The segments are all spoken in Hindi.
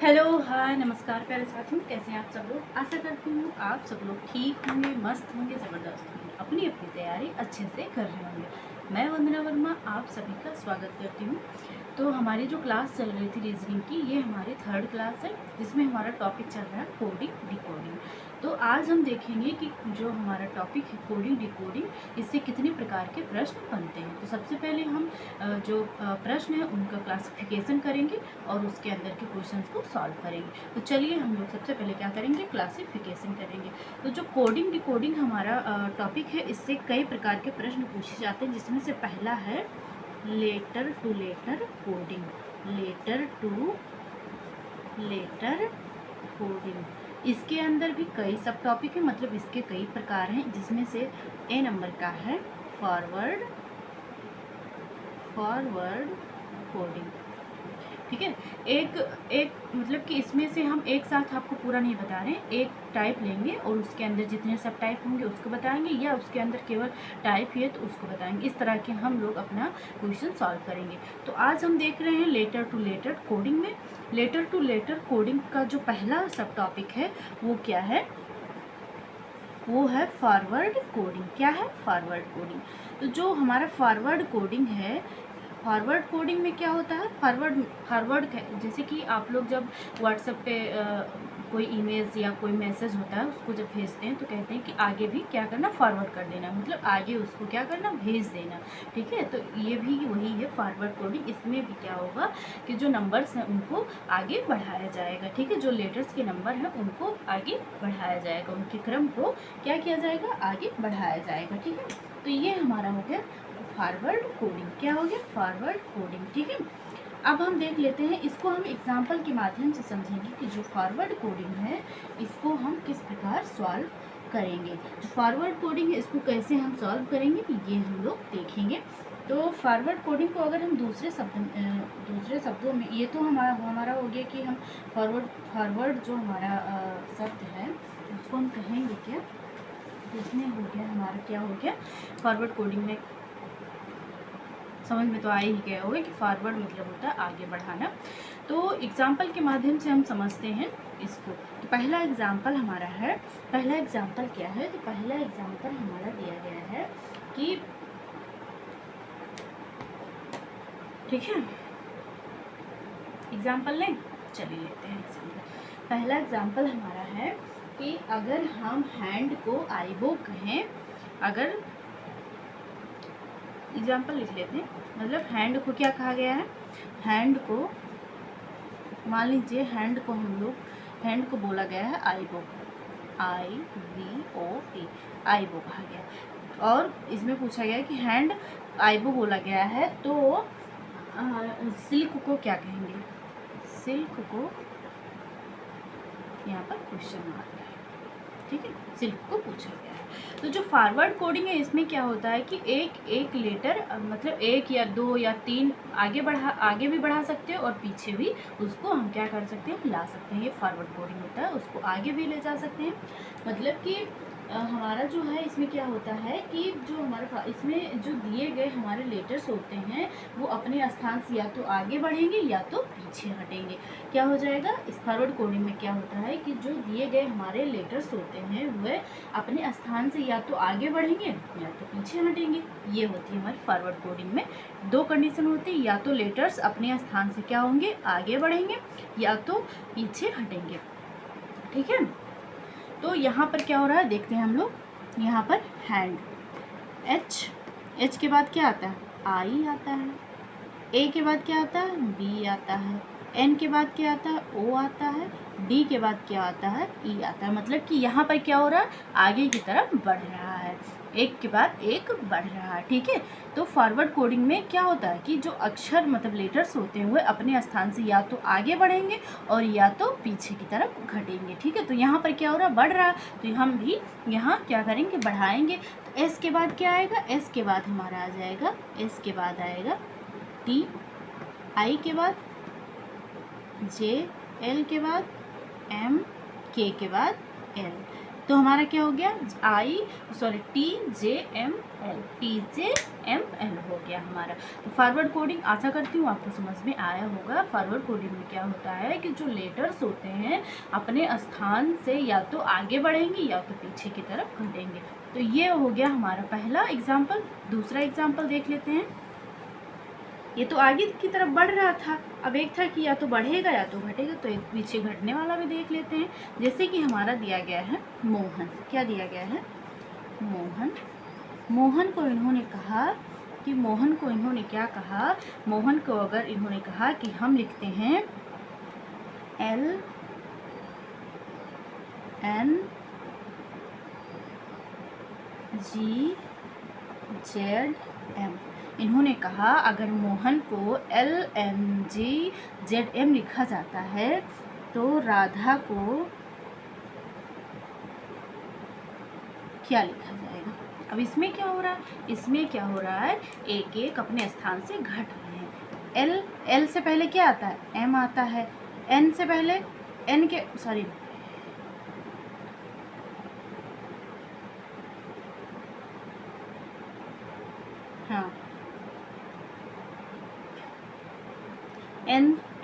हेलो, हाय, नमस्कार प्यारे साथियों, कैसे हैं आप सब लोग। आशा करती हूँ आप सब लोग ठीक होंगे, मस्त होंगे, ज़बरदस्त होंगे, अपनी अपनी तैयारी अच्छे से कर रहे होंगे। मैं वंदना वर्मा आप सभी का स्वागत करती हूँ। तो हमारी जो क्लास चल रही थी रीजनिंग की, ये हमारी थर्ड क्लास है, जिसमें हमारा टॉपिक चल रहा है कोडिंग डिकोडिंग। तो आज हम देखेंगे कि जो हमारा टॉपिक है कोडिंग डिकोडिंग, इससे कितने प्रकार के प्रश्न बनते हैं। तो सबसे पहले हम जो प्रश्न है उनका क्लासिफिकेशन करेंगे और उसके अंदर के क्वेश्चंस को सॉल्व करेंगे। तो चलिए हम लोग सबसे पहले क्या करेंगे, क्लासिफिकेशन करेंगे। तो जो कोडिंग डिकोडिंग हमारा टॉपिक है, इससे कई प्रकार के प्रश्न पूछे जाते हैं, जिसमें से पहला है letter to letter coding. Letter to letter coding, इसके अंदर भी कई सब टॉपिक है, मतलब इसके कई प्रकार हैं, जिसमें से ए नंबर का है फॉरवर्ड कोडिंग। ठीक है, एक एक मतलब कि इसमें से हम एक साथ आपको पूरा नहीं बता रहे हैं, एक टाइप लेंगे और उसके अंदर जितने सब टाइप होंगे उसको बताएंगे, या उसके अंदर केवल टाइप ही है तो उसको बताएंगे। इस तरह के हम लोग अपना क्वेश्चन सॉल्व करेंगे। तो आज हम देख रहे हैं लेटर टू लेटर कोडिंग में। लेटर टू लेटर कोडिंग का जो पहला सब टॉपिक है वो क्या है, वो है फॉरवर्ड कोडिंग। क्या है, फॉरवर्ड कोडिंग। तो जो हमारा फॉरवर्ड कोडिंग है, फॉरवर्ड कोडिंग में क्या होता है, फॉरवर्ड जैसे कि आप लोग जब व्हाट्सएप पे कोई इमेज या कोई मैसेज होता है, उसको जब भेजते हैं तो कहते हैं कि आगे भी क्या करना, फॉरवर्ड कर देना, मतलब आगे उसको क्या करना, भेज देना। ठीक है, तो ये भी वही है फॉरवर्ड कोडिंग। इसमें भी क्या होगा कि जो नंबर्स हैं उनको आगे बढ़ाया जाएगा। ठीक है, जो लेटर्स के नंबर हैं उनको आगे बढ़ाया जाएगा, उनके क्रम को क्या किया जाएगा, आगे बढ़ाया जाएगा। ठीक है, तो ये हमारा हो गया फॉरवर्ड कोडिंग। क्या हो गया, फॉरवर्ड कोडिंग। ठीक है, अब हम देख लेते हैं, इसको हम एग्जाम्पल के माध्यम से समझेंगे कि जो फॉरवर्ड कोडिंग है इसको हम किस प्रकार सॉल्व करेंगे। जो फॉरवर्ड कोडिंग है इसको कैसे हम सॉल्व करेंगे, ये हम लोग देखेंगे। तो फॉरवर्ड कोडिंग को अगर हम दूसरे शब्दों में, ये तो हमारा हो गया कि हम फॉरवर्ड जो हमारा शब्द है उसको हम कहेंगे क्या, तो इसमें हो गया हमारा, क्या हो गया, फॉरवर्ड कोडिंग में समझ में तो आ ही गया होगा कि फॉरवर्ड मतलब होता है आगे बढ़ाना। तो एग्जाम्पल के माध्यम से हम समझते हैं इसको। तो पहला एग्जाम्पल हमारा है, पहला एग्जाम्पल क्या है, तो पहला एग्जाम्पल हमारा दिया गया है कि, ठीक है, एग्जाम्पल लें, चलिए लेते हैं एग्जाम्पल। पहला एग्जाम्पल हमारा है कि अगर हम हैंड को आईबो कहें, अगर एग्जाम्पल लिख लेते हैं, मतलब हैंड को क्या कहा गया है, हैंड को मान लीजिए, हैंड को हम लोग, हैंड को बोला गया है आईबो, IBO, आईबो कहा गया। और इसमें पूछा गया है कि हैंड आईबो बोला गया है, तो सिल्क को क्या कहेंगे, सिल्क को, यहाँ पर क्वेश्चन मार्क है। ठीक है, सिल्क को पूछा गया है। तो जो फॉरवर्ड कोडिंग है इसमें क्या होता है कि एक एक लेटर, मतलब एक या दो या तीन आगे भी बढ़ा सकते हैं और पीछे भी उसको हम क्या कर सकते हैं, ला सकते हैं। ये फॉरवर्ड कोडिंग होता है, उसको आगे भी ले जा सकते हैं। मतलब कि हमारा जो है इसमें क्या होता है कि जो हमारा इसमें जो दिए गए हमारे लेटर्स होते हैं वो अपने स्थान से या तो आगे बढ़ेंगे या तो पीछे हटेंगे। क्या हो जाएगा, इस फॉरवर्ड कोडिंग में क्या होता है कि जो दिए गए हमारे लेटर्स होते हैं वह अपने स्थान से या तो आगे बढ़ेंगे या तो पीछे हटेंगे। ये होती है हमारी फॉरवर्ड कोडिंग में दो कंडीशन होती है, या तो लेटर्स अपने स्थान से क्या होंगे, आगे बढ़ेंगे, या तो पीछे हटेंगे। ठीक है, तो यहाँ पर क्या हो रहा है देखते हैं हम लोग। यहाँ पर हैंड, एच के बाद क्या आता है, आई आता है, ए के बाद क्या आता है, बी आता है, एन के बाद क्या आता है, ओ आता है, डी के बाद क्या आता है, ई आता है। मतलब कि यहाँ पर क्या हो रहा है, आगे की तरफ बढ़ रहा है, एक के बाद एक बढ़ रहा है। ठीक है, तो फॉरवर्ड कोडिंग में क्या होता है कि जो अक्षर मतलब लेटर्स होते हैं वह अपने स्थान से या तो आगे बढ़ेंगे और या तो पीछे की तरफ घटेंगे। ठीक है, तो यहाँ पर क्या हो रहा है, बढ़ रहा है, तो हम भी यहाँ क्या करेंगे, बढ़ाएंगे। तो एस के बाद क्या आएगा, एस के बाद हमारा आ जाएगा, एस के बाद आएगा टी, आई के बाद जे, एल के बाद एम, के बाद एल, तो हमारा क्या हो गया, TJML हो गया हमारा। तो फॉरवर्ड कोडिंग आशा करती हूँ आपको समझ में आया होगा। फॉरवर्ड कोडिंग में क्या होता है कि जो लेटर्स होते हैं अपने स्थान से या तो आगे बढ़ेंगे या तो पीछे की तरफ घटेंगे। तो ये हो गया हमारा पहला एग्जाम्पल। दूसरा एग्जाम्पल देख लेते हैं। ये तो आगे की तरफ बढ़ रहा था, अब एक था कि या तो बढ़ेगा या तो घटेगा, तो एक पीछे घटने वाला भी देख लेते हैं। जैसे कि हमारा दिया गया है मोहन। क्या दिया गया है, मोहन। मोहन को इन्होंने कहा कि मोहन को इन्होंने क्या कहा, मोहन को अगर इन्होंने कहा कि हम लिखते हैं LNGZM। इन्होंने कहा अगर मोहन को LNGZM लिखा जाता है तो राधा को क्या लिखा जाएगा। अब इसमें क्या हो रहा है, इसमें क्या हो रहा है, एक एक अपने स्थान से घट रहे हैं। L से पहले क्या आता है, M आता है। N से पहले N के सॉरी हाँ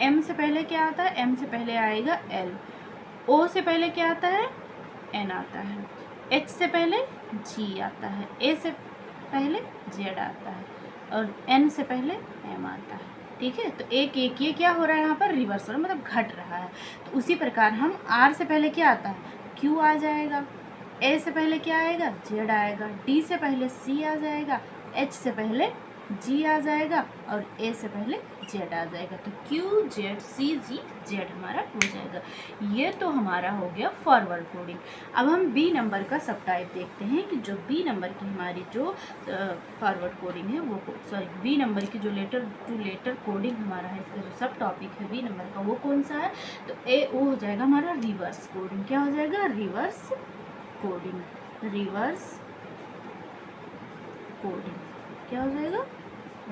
M से पहले क्या आता है, M से पहले आएगा L। O से पहले क्या आता है, N आता है। H से पहले G आता है। A से पहले Z आता है और N से पहले M आता है। ठीक है, तो एक एक ये क्या हो रहा है यहाँ पर, रिवर्स हो रहा है, मतलब घट रहा है। तो उसी प्रकार हम R से पहले क्या आता है, Q आ जाएगा। A से पहले क्या आएगा, Z आएगा। D से पहले C आ जाएगा। H से पहले G आ जाएगा और A से पहले Z आ जाएगा। तो QZCGZ हमारा हो जाएगा। ये तो हमारा हो गया फॉरवर्ड कोडिंग। अब हम B नंबर का सब टाइप देखते हैं कि जो B नंबर की हमारी जो फॉरवर्ड कोडिंग है वो B नंबर की जो लेटर टू लेटर कोडिंग हमारा है, इसका जो सब टॉपिक है B नंबर का वो कौन सा है, तो वो हो जाएगा हमारा रिवर्स कोडिंग। क्या हो जाएगा, रिवर्स कोडिंग। रिवर्स कोडिंग क्या हो जाएगा,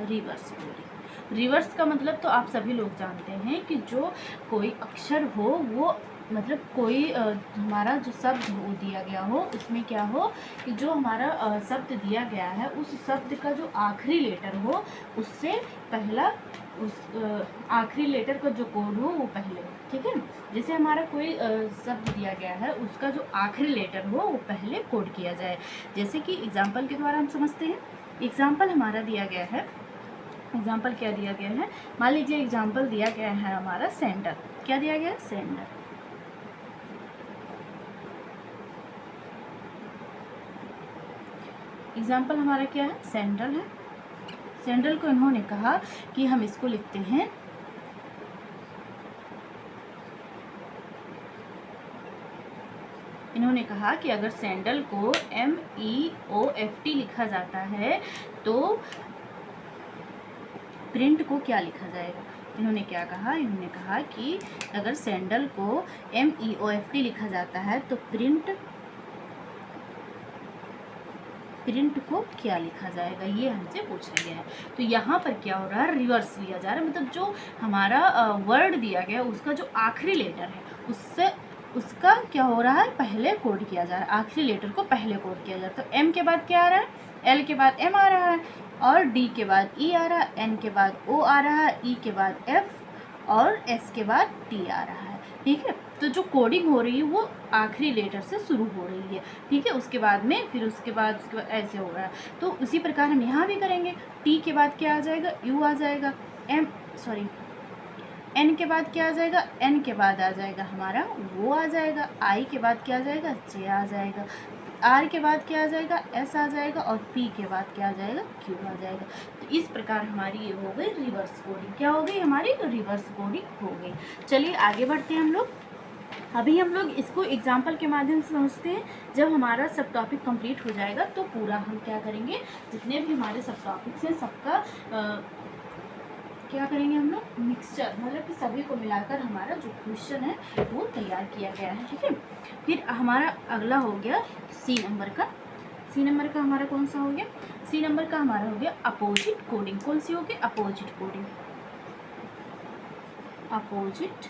रिवर्स कोडिंग। रिवर्स का मतलब तो आप सभी लोग जानते हैं कि जो कोई अक्षर हो वो मतलब कोई हमारा जो शब्द वो दिया गया हो उसमें क्या हो कि जो हमारा शब्द दिया गया है उस शब्द का जो आखिरी लेटर हो उससे पहला उस आखिरी लेटर का जो कोड हो वो पहले। ठीक है, जैसे हमारा कोई शब्द दिया गया है उसका जो आखिरी लेटर हो वो पहले कोड किया जाए। जैसे कि एग्जाम्पल के द्वारा हम समझते हैं। एग्जाम्पल हमारा दिया गया है, एग्जाम्पल क्या दिया गया है, मान लीजिए एग्जाम्पल दिया गया है हमारा सेंडर। क्या दिया गया है, सेंडर। एग्जाम्पल हमारा क्या है, सेंट्रल है। सेंट्रल को इन्होंने कहा कि हम इसको लिखते हैं इन्होंने कहा कि अगर सैंडल को MEOFT लिखा जाता है तो प्रिंट को क्या लिखा जाएगा। इन्होंने क्या कहा, इन्होंने कहा कि अगर सैंडल को MEOFT लिखा जाता है तो प्रिंट को क्या लिखा जाएगा, ये हमसे पूछा गया है। तो यहाँ पर क्या हो रहा है, रिवर्स लिया जा रहा है, मतलब जो हमारा वर्ड दिया गया उसका जो आखिरी लेटर है उसका क्या हो रहा है, पहले कोड किया जा रहा है। आखिरी लेटर को पहले कोड किया जा रहा है। तो M के बाद क्या आ रहा है, L के बाद M आ रहा है और D के बाद E आ रहा है, N के बाद O आ रहा है, E के बाद F और S के बाद T आ रहा है। ठीक है, तो जो कोडिंग हो रही है वो आखिरी लेटर से शुरू हो रही है। ठीक है, उसके बाद में फिर उसके बाद ऐसे हो रहा है। तो उसी प्रकार हम यहाँ भी करेंगे। T के बाद क्या आ जाएगा, U आ जाएगा। N के बाद क्या आ जाएगा, N के बाद आ जाएगा हमारा वो आ जाएगा। I के बाद क्या आ जाएगा, J आ जाएगा। R के बाद क्या आ जाएगा, S आ जाएगा और P के बाद क्या आ जाएगा, Q आ जाएगा। तो इस प्रकार हमारी ये हो गई रिवर्स कोडिंग। क्या हो गई, हमारी रिवर्स कोडिंग हो गई। चलिए आगे बढ़ते हैं हम लोग। अभी हम लोग इसको एग्जाम्पल के माध्यम से समझते हैं। जब हमारा सब टॉपिक कंप्लीट हो जाएगा तो पूरा हम क्या करेंगे, जितने भी हमारे सब टॉपिक्स हैं सबका क्या करेंगे हम लोग, मिक्सचर, मतलब कि सभी को मिलाकर हमारा जो क्वेश्चन है वो तैयार किया गया है। ठीक है, फिर हमारा अगला हो गया C नंबर का। C नंबर का हमारा कौन सा हो गया, C नंबर का हमारा हो गया अपोजिट कोडिंग। कौन सी हो गई, opposite coding. Opposite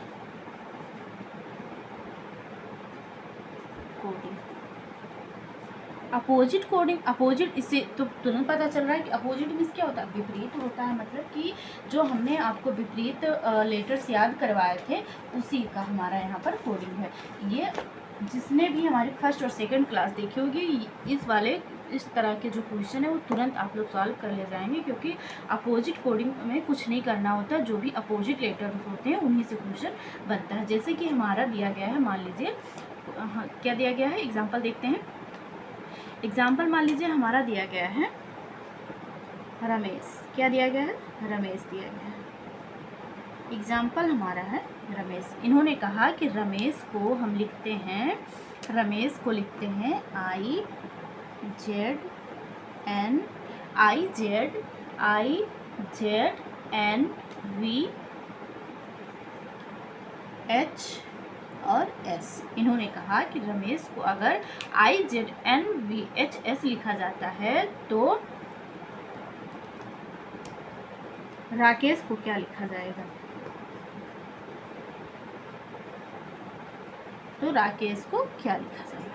coding opposite coding, opposite, इससे तो तुरंत पता चल रहा है कि अपोजिट मीन्स क्या होता है, विपरीत होता है। मतलब कि जो हमने आपको विपरीत लेटर्स याद करवाए थे उसी का हमारा यहाँ पर कोडिंग है। ये जिसने भी हमारी फर्स्ट और सेकंड क्लास देखी होगी, इस वाले इस तरह के जो क्वेश्चन है वो तुरंत आप लोग सॉल्व कर ले जाएंगे, क्योंकि अपोजिट कोडिंग में कुछ नहीं करना होता, जो भी अपोजिट लेटर्स होते हैं उन्हीं से क्वेश्चन बनता है। जैसे कि हमारा दिया गया है, मान लीजिए क्या दिया गया है, एग्जाम्पल देखते हैं। एग्जाम्पल मान लीजिए हमारा दिया गया है रमेश, क्या दिया गया है, रमेश दिया गया है। एग्जाम्पल हमारा है रमेश। इन्होंने कहा कि रमेश को हम लिखते हैं, रमेश को लिखते हैं I Z N V H और S। इन्होंने कहा कि रमेश को अगर IZNVHS लिखा जाता है तो राकेश को क्या लिखा जाएगा, तो राकेश को क्या लिखा जाएगा।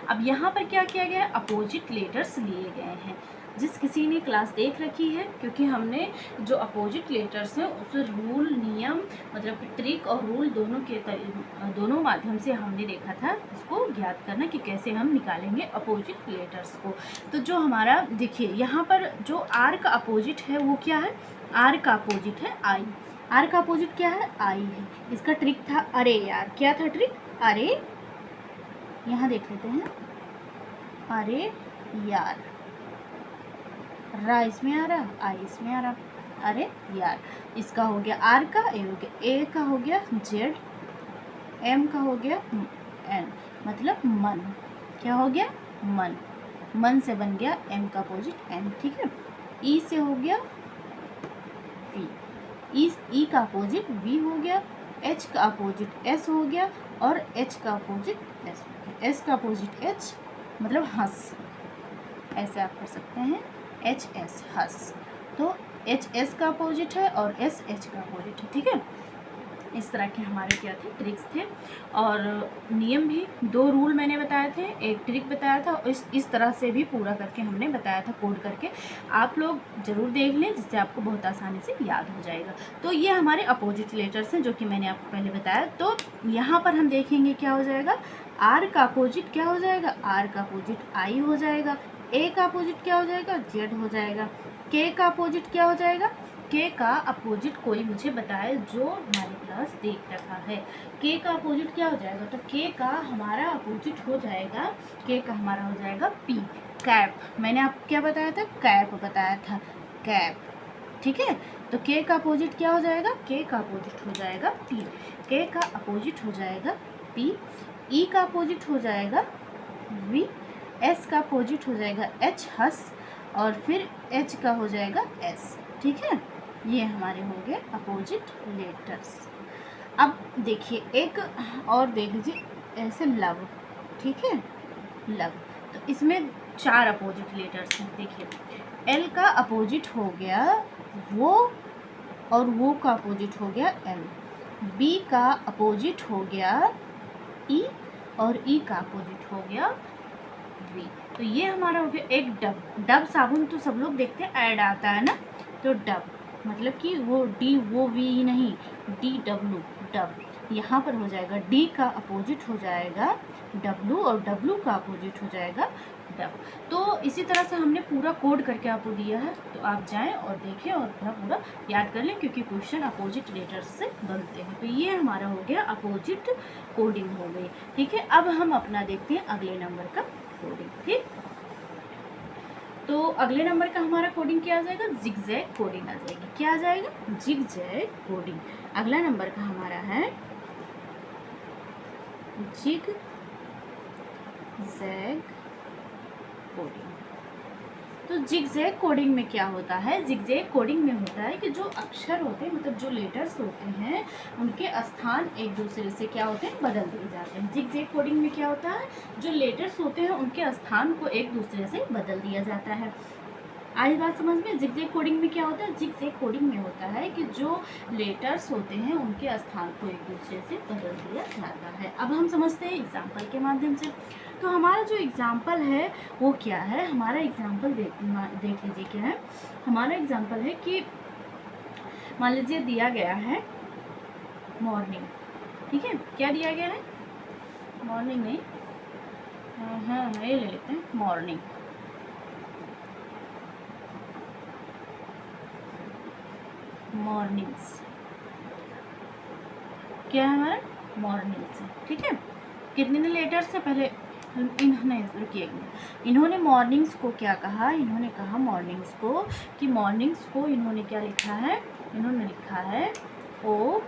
अब यहाँ पर क्या किया गया है, अपोजिट लेटर्स लिए गए हैं। जिस किसी ने क्लास देख रखी है, क्योंकि हमने जो अपोजिट लेटर्स हैं उस रूल, नियम, मतलब कि ट्रिक और रूल दोनों माध्यम से हमने देखा था उसको ज्ञात करना कि कैसे हम निकालेंगे अपोजिट लेटर्स को। तो जो हमारा देखिए यहाँ पर जो आर का अपोजिट है वो क्या है, आर का अपोजिट है आई। आर का अपोजिट क्या है, आई है। इसका ट्रिक था अरे यार, क्या था ट्रिक, अरे, यहाँ देख लेते हैं, अरे यार, रा इसमें आ रहा, आई इसमें आ रहा, अरे यार। इसका हो गया आर का, ए हो गया, ए का हो गया जेड, एम का हो गया एन, मतलब मन, क्या हो गया, मन, मन से बन गया एम का अपोजिट एन, ठीक है। ई से हो गया वी, ई का अपोजिट वी हो गया, एच का अपोजिट एस हो गया और एच का अपोजिट एस हो गया। एस का अपोजिट एच मतलब हंस, ऐसे आप कर सकते हैं, एच एस हंस। तो एच एस का अपोजिट है और एस एच का अपोजिट है, ठीक है। इस तरह के हमारे क्या थे, ट्रिक्स थे और नियम भी। 2 रूल मैंने बताए थे, एक ट्रिक बताया था, इस तरह से भी पूरा करके हमने बताया था कोड करके। आप लोग ज़रूर देख लें, जिससे आपको बहुत आसानी से याद हो जाएगा। तो ये हमारे अपोजिट लेटर्स हैं जो कि मैंने आपको पहले बताया। तो यहाँ पर हम देखेंगे क्या हो जाएगा, आर का अपोजिट क्या हो जाएगा, आर का अपोजिट आई हो जाएगा। ए का अपोजिट क्या हो जाएगा, जेड हो जाएगा। के का अपोजिट क्या हो जाएगा, के का अपोजिट कोई मुझे बताए जो हमारी क्लास देख रखा है। के का अपोजिट क्या हो जाएगा, तो के का हमारा अपोजिट हो जाएगा, के का हमारा हो जाएगा पी, कैप। मैंने आपको क्या बताया था, कैप बताया था, कैप, ठीक है। तो के का अपोजिट क्या हो जाएगा, के का अपोजिट हो जाएगा पी, के का अपोजिट हो जाएगा पी। ई का अपोजिट हो जाएगा वी, एस का अपोजिट हो जाएगा एच हस और फिर एच का हो जाएगा एस, ठीक है। ये हमारे हो गए अपोजिट लेटर्स। अब देखिए एक और देख लीजिए, ऐसे लव, ठीक है, लव। तो इसमें 4 अपोजिट लेटर्स हैं। देखिए एल का अपोजिट हो गया वो और वो का अपोजिट हो गया एल। बी का अपोजिट हो गया ई और ई का अपोजिट हो गया वी। तो ये हमारा हो गया एक डब। डब साबुन तो सब लोग देखते हैं, ऐड आता है ना, तो डब मतलब कि वो डी वो वी नहीं, डी डब्लू, डब। यहाँ पर हो जाएगा डी का अपोजिट हो जाएगा डब्लू और डब्लू का अपोजिट हो जाएगा डब। तो इसी तरह से हमने पूरा कोड करके आपको दिया है, तो आप जाएं और देखें और अपना पूरा याद कर लें, क्योंकि क्वेश्चन अपोजिट लेटर्स से बनते हैं। तो ये हमारा हो गया अपोजिट कोडिंग हो गई, ठीक है। अब हम अपना देखते हैं अगले नंबर का कोडिंग, ठीक। तो अगले नंबर का हमारा कोडिंग क्या आ जाएगा, जिगजैग कोडिंग आ जाएगी। क्या आ जाएगा, जिगजैग कोडिंग। अगला नंबर का हमारा है जिगजैग कोडिंग। तो जिगजैग कोडिंग में क्या होता है, जिगजैग कोडिंग में होता है कि जो अक्षर होते हैं, मतलब जो लेटर्स होते हैं, उनके स्थान एक दूसरे से क्या होते हैं, बदल दिए जाते हैं। जिगजैग कोडिंग में क्या होता है, जो लेटर्स होते हैं उनके स्थान को एक दूसरे से बदल दिया जाता है। आज बात समझ में। जिगजैग कोडिंग में क्या होता है? जिगजैग कोडिंग में होता है कि जो लेटर्स होते हैं उनके स्थान को एक दूसरे से बदल दिया जाता है। अब हम समझते हैं एग्जाम्पल के माध्यम से। तो हमारा जो एग्जाम्पल है वो क्या है? हमारा एग्जाम्पल देख लीजिए क्या है। हमारा एग्जाम्पल है कि मान लीजिए दिया गया है मॉर्निंग, ठीक है। क्या दिया गया है? मॉर्निंग नहीं, हाँ ये ले लेते हैं मॉर्निंग। मॉर्निंग्स क्या है हमारा? मॉर्निंग्स है, ठीक है। कितने लेटर्स से पहले इन्होंने रुकिए, इन्होंने मॉर्निंग्स को क्या कहा? इन्होंने कहा मॉर्निंग्स को कि मॉर्निंग्स को इन्होंने क्या लिखा है? इन्होंने लिखा है ओ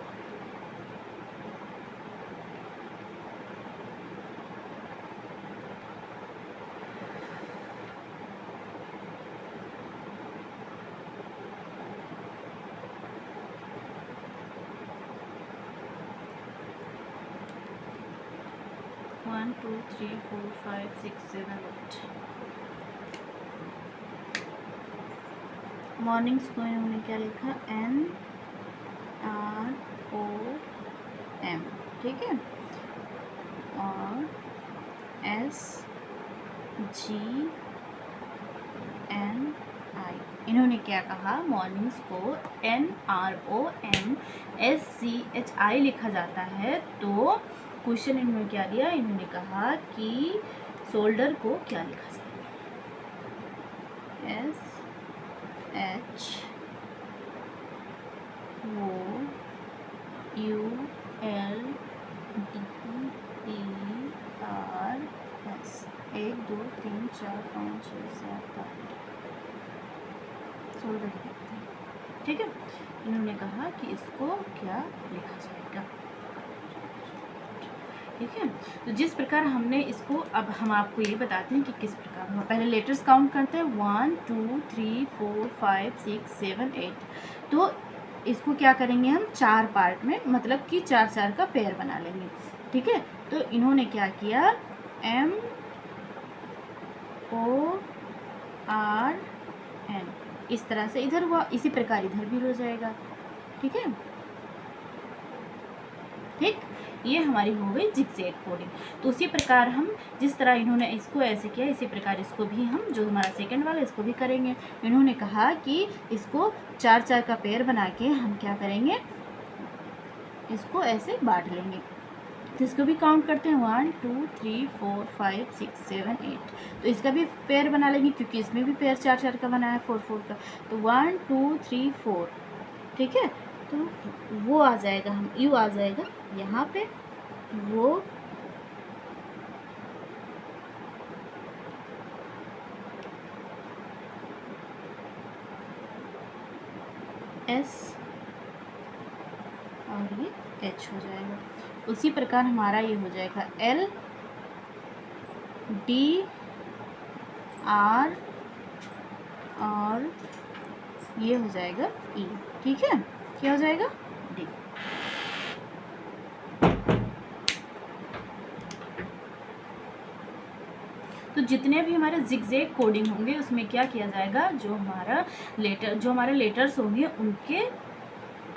1 2 3 4 5 6 7 8। मॉर्निंग्स को इन्होंने क्या लिखा? MROM, ठीक है। और SGNI इन्होंने क्या कहा? मॉर्निंग्स को NROMSCHI लिखा जाता है। तो क्वेश्चन इन्होंने क्या दिया? इन्होंने कहा कि शोल्डर को क्या लिखा जाए? SHOULDERS 1 2 3 4 5 6 7 8 शोल्डर लिखते हैं, ठीक है। इन्होंने कहा कि इसको क्या लिखा जाएगा, ठीक है। तो जिस प्रकार हमने इसको, अब हम आपको ये बताते हैं कि किस प्रकार हम पहले लेटर्स काउंट करते हैं 1 2 3 4 5 6 7 8। तो इसको क्या करेंगे हम? 4 पार्ट में, मतलब कि 4 4 का पेयर बना लेंगे, ठीक है। तो इन्होंने क्या किया? MORN इस तरह से इधर हुआ, इसी प्रकार इधर भी हो जाएगा, ठीक है। ठीक, ये हमारी हो गई जिगजैग कोडिंग। तो उसी प्रकार हम जिस तरह इन्होंने इसको ऐसे किया, इसी प्रकार इसको भी हम, जो हमारा सेकंड वाला, इसको भी करेंगे। इन्होंने कहा कि इसको 4 4 का पेयर बना के हम क्या करेंगे? इसको ऐसे बांट लेंगे। तो इसको भी काउंट करते हैं 1 2 3 4 5 6 7 8। तो इसका भी पेयर बना लेंगे क्योंकि इसमें भी पेयर 4 4 का बना है, 4 4 का। तो 1 2 3 4, ठीक है। तो वो आ जाएगा, हम यू आ जाएगा यहाँ पे, वो एस और ये एच हो जाएगा। उसी प्रकार हमारा ये हो जाएगा LDR और ये हो जाएगा E, ठीक है। क्या हो जाएगा? D। तो जितने भी हमारे जिगजैग कोडिंग होंगे उसमें क्या किया जाएगा? जो हमारे लेटर्स होंगे उनके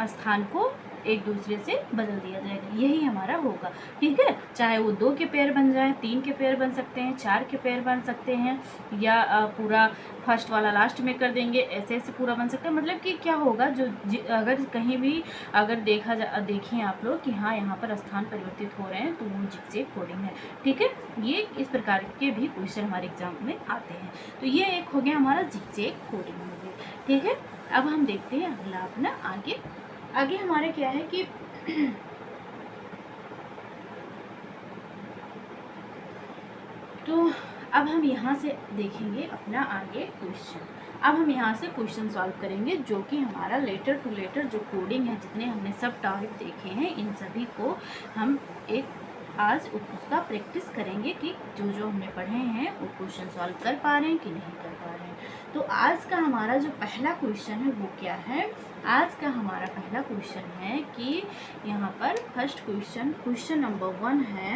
स्थान को एक दूसरे से बदल दिया जाएगा, यही हमारा होगा, ठीक है। चाहे वो 2 के पेयर बन जाए, 3 के पेयर बन सकते हैं, 4 के पेयर बन सकते हैं, या पूरा फर्स्ट वाला लास्ट में कर देंगे, ऐसे ऐसे पूरा बन सकता है। मतलब कि क्या होगा, जो अगर कहीं भी अगर देखें आप लोग कि हाँ यहाँ पर स्थान परिवर्तित हो रहे हैं, तो वो जिगजैग कोडिंग है, ठीक है। ये इस प्रकार के भी क्वेश्चन हमारे एग्जाम में आते हैं। तो ये एक हो गया हमारा जिगजैग कोडिंग हो गई, ठीक है। अब हम देखते हैं अगला अपना आगे हमारे क्या है कि तो अब हम यहाँ से देखेंगे अपना आगे क्वेश्चन। अब हम यहाँ से क्वेश्चन सॉल्व करेंगे, जो कि हमारा लेटर टू लेटर जो कोडिंग है, जितने हमने सब टाइप देखे हैं, इन सभी को हम आज उसका प्रैक्टिस करेंगे कि जो जो हमने पढ़े हैं वो क्वेश्चन सॉल्व कर पा रहे हैं कि नहीं कर पा रहे हैं। तो आज का हमारा जो पहला क्वेश्चन है वो क्या है? आज का हमारा पहला क्वेश्चन है कि यहाँ पर फर्स्ट क्वेश्चन नंबर 1 है।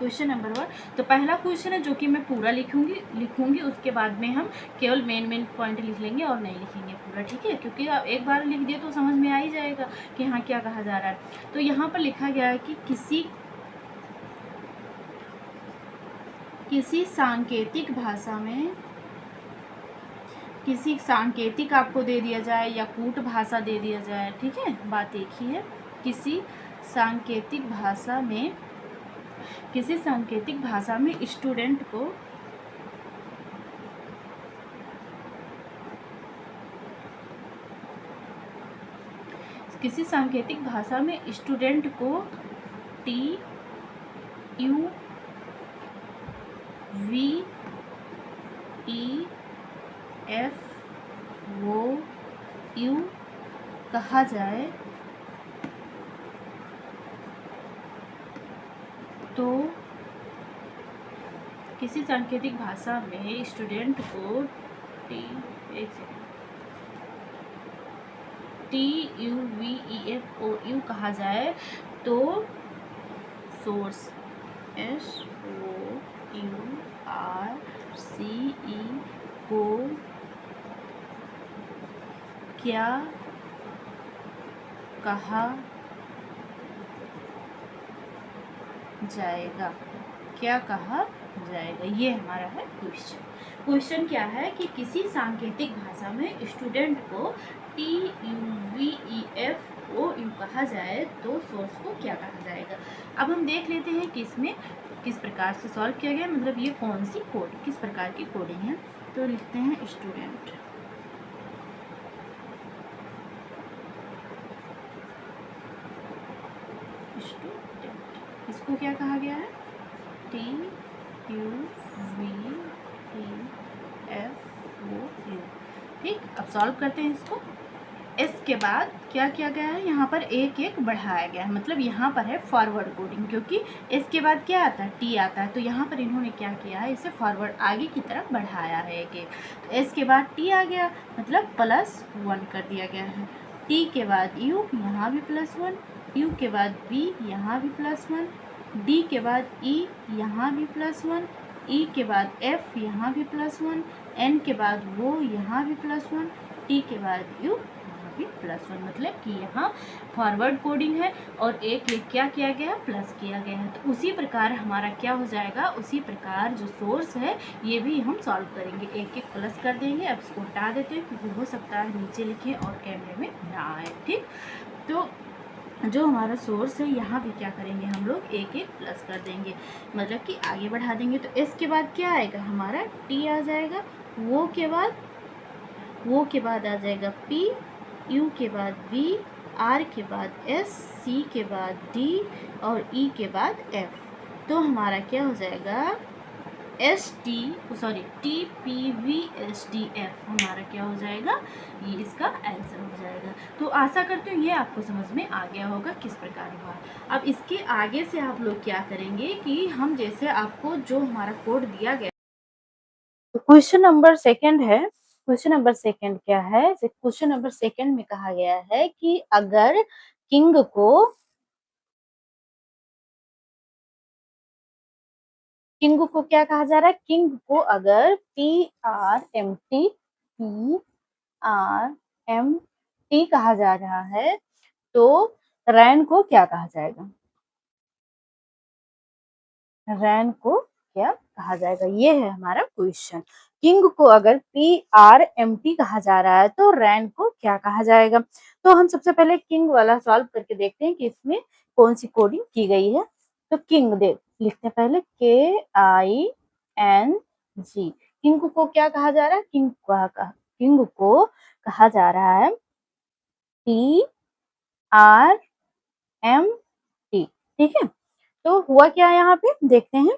Question number 1। तो पहला क्वेश्चन है जो कि मैं पूरा लिखूंगी, उसके बाद में हम केवल मेन पॉइंट लिख लेंगे और नहीं लिखेंगे पूरा, ठीक है, क्योंकि आप एक बार लिख दिए तो समझ में आ ही जाएगा कि हाँ क्या कहा जा रहा है। तो यहाँ पर लिखा गया है कि किसी सांकेतिक आपको दे दिया जाए या कूट भाषा दे दिया जाए, ठीक है, बात एक ही है। किसी सांकेतिक भाषा में स्टूडेंट को TUVEFOU कहा जाए तो किसी सांकेतिक भाषा में स्टूडेंट को TUVEFOU कहा जाए तो सोर्स SOURCE को क्या कहा जाएगा, ये हमारा है क्वेश्चन क्या है कि किसी सांकेतिक भाषा में स्टूडेंट को TUVEFOU कहा जाए तो सोर्स को क्या कहा जाएगा। अब हम देख लेते हैं कि इसमें किस प्रकार से सॉल्व किया गया, मतलब ये कौन सी किस प्रकार की कोडिंग है। तो लिखते हैं स्टूडेंट, इसको क्या कहा गया है, TUVEFOU, ठीक। अब सॉल्व करते हैं इसको। इसके बाद क्या किया गया है, यहाँ पर एक बढ़ाया गया है, मतलब यहाँ पर है फॉरवर्ड कोडिंग, क्योंकि इसके बाद क्या आता है, टी आता है, तो यहाँ पर इन्होंने क्या किया है, इसे फॉरवर्ड आगे की तरफ बढ़ाया है एक। तो इसके बाद टी आ गया, मतलब +1 कर दिया गया है। टी के बाद यू, यहाँ भी +1, यू के बाद बी, यहाँ भी +1, डी के बाद ई, यहाँ भी +1, ई के बाद एफ, यहाँ भी +1, एन के बाद वो, यहाँ भी +1, टी के बाद यू, +1, मतलब कि यहाँ फॉरवर्ड कोडिंग है और एक क्या किया गया, प्लस किया गया है। तो उसी प्रकार हमारा क्या हो जाएगा, उसी प्रकार जो सोर्स है ये भी हम सॉल्व करेंगे, एक प्लस कर देंगे। अब इसको हटा देते हैं क्योंकि हो सकता है नीचे लिखे और कैमरे में ना आए, ठीक। तो जो हमारा सोर्स है यहाँ भी क्या करेंगे, हम लोग एक प्लस कर देंगे, मतलब कि आगे बढ़ा देंगे। तो इसके बाद क्या आएगा, हमारा टी आ जाएगा, वो के बाद आ जाएगा पी, यू के बाद बी, आर के बाद एस, सी के बाद डी और ई के बाद एफ। तो हमारा क्या हो जाएगा, TPVSDF हमारा क्या हो जाएगा, ये इसका आंसर हो जाएगा। तो आशा करती हूँ ये आपको समझ में आ गया होगा किस प्रकार हुआ। अब इसके आगे से आप लोग क्या करेंगे कि हम जैसे आपको जो हमारा कोड दिया गया, तो क्वेश्चन नंबर सेकंड है। क्वेश्चन नंबर सेकंड क्या है, क्वेश्चन नंबर सेकंड में कहा गया है कि अगर किंग को क्या कहा जा रहा है, किंग को अगर PRMT कहा जा रहा है तो रैन को क्या कहा जाएगा, रैन को क्या कहा जाएगा, ये है हमारा क्वेश्चन। किंग को अगर PRMT कहा जा रहा है तो रैन को क्या कहा जाएगा। तो हम सबसे पहले किंग वाला सॉल्व करके देखते हैं कि इसमें कौन सी कोडिंग की गई है। तो किंग लिखते हैं पहले KING। किंग को क्या कहा जा रहा है, किंग को कहा जा रहा है PRMT, ठीक है। तो हुआ क्या यहाँ पे देखते हैं।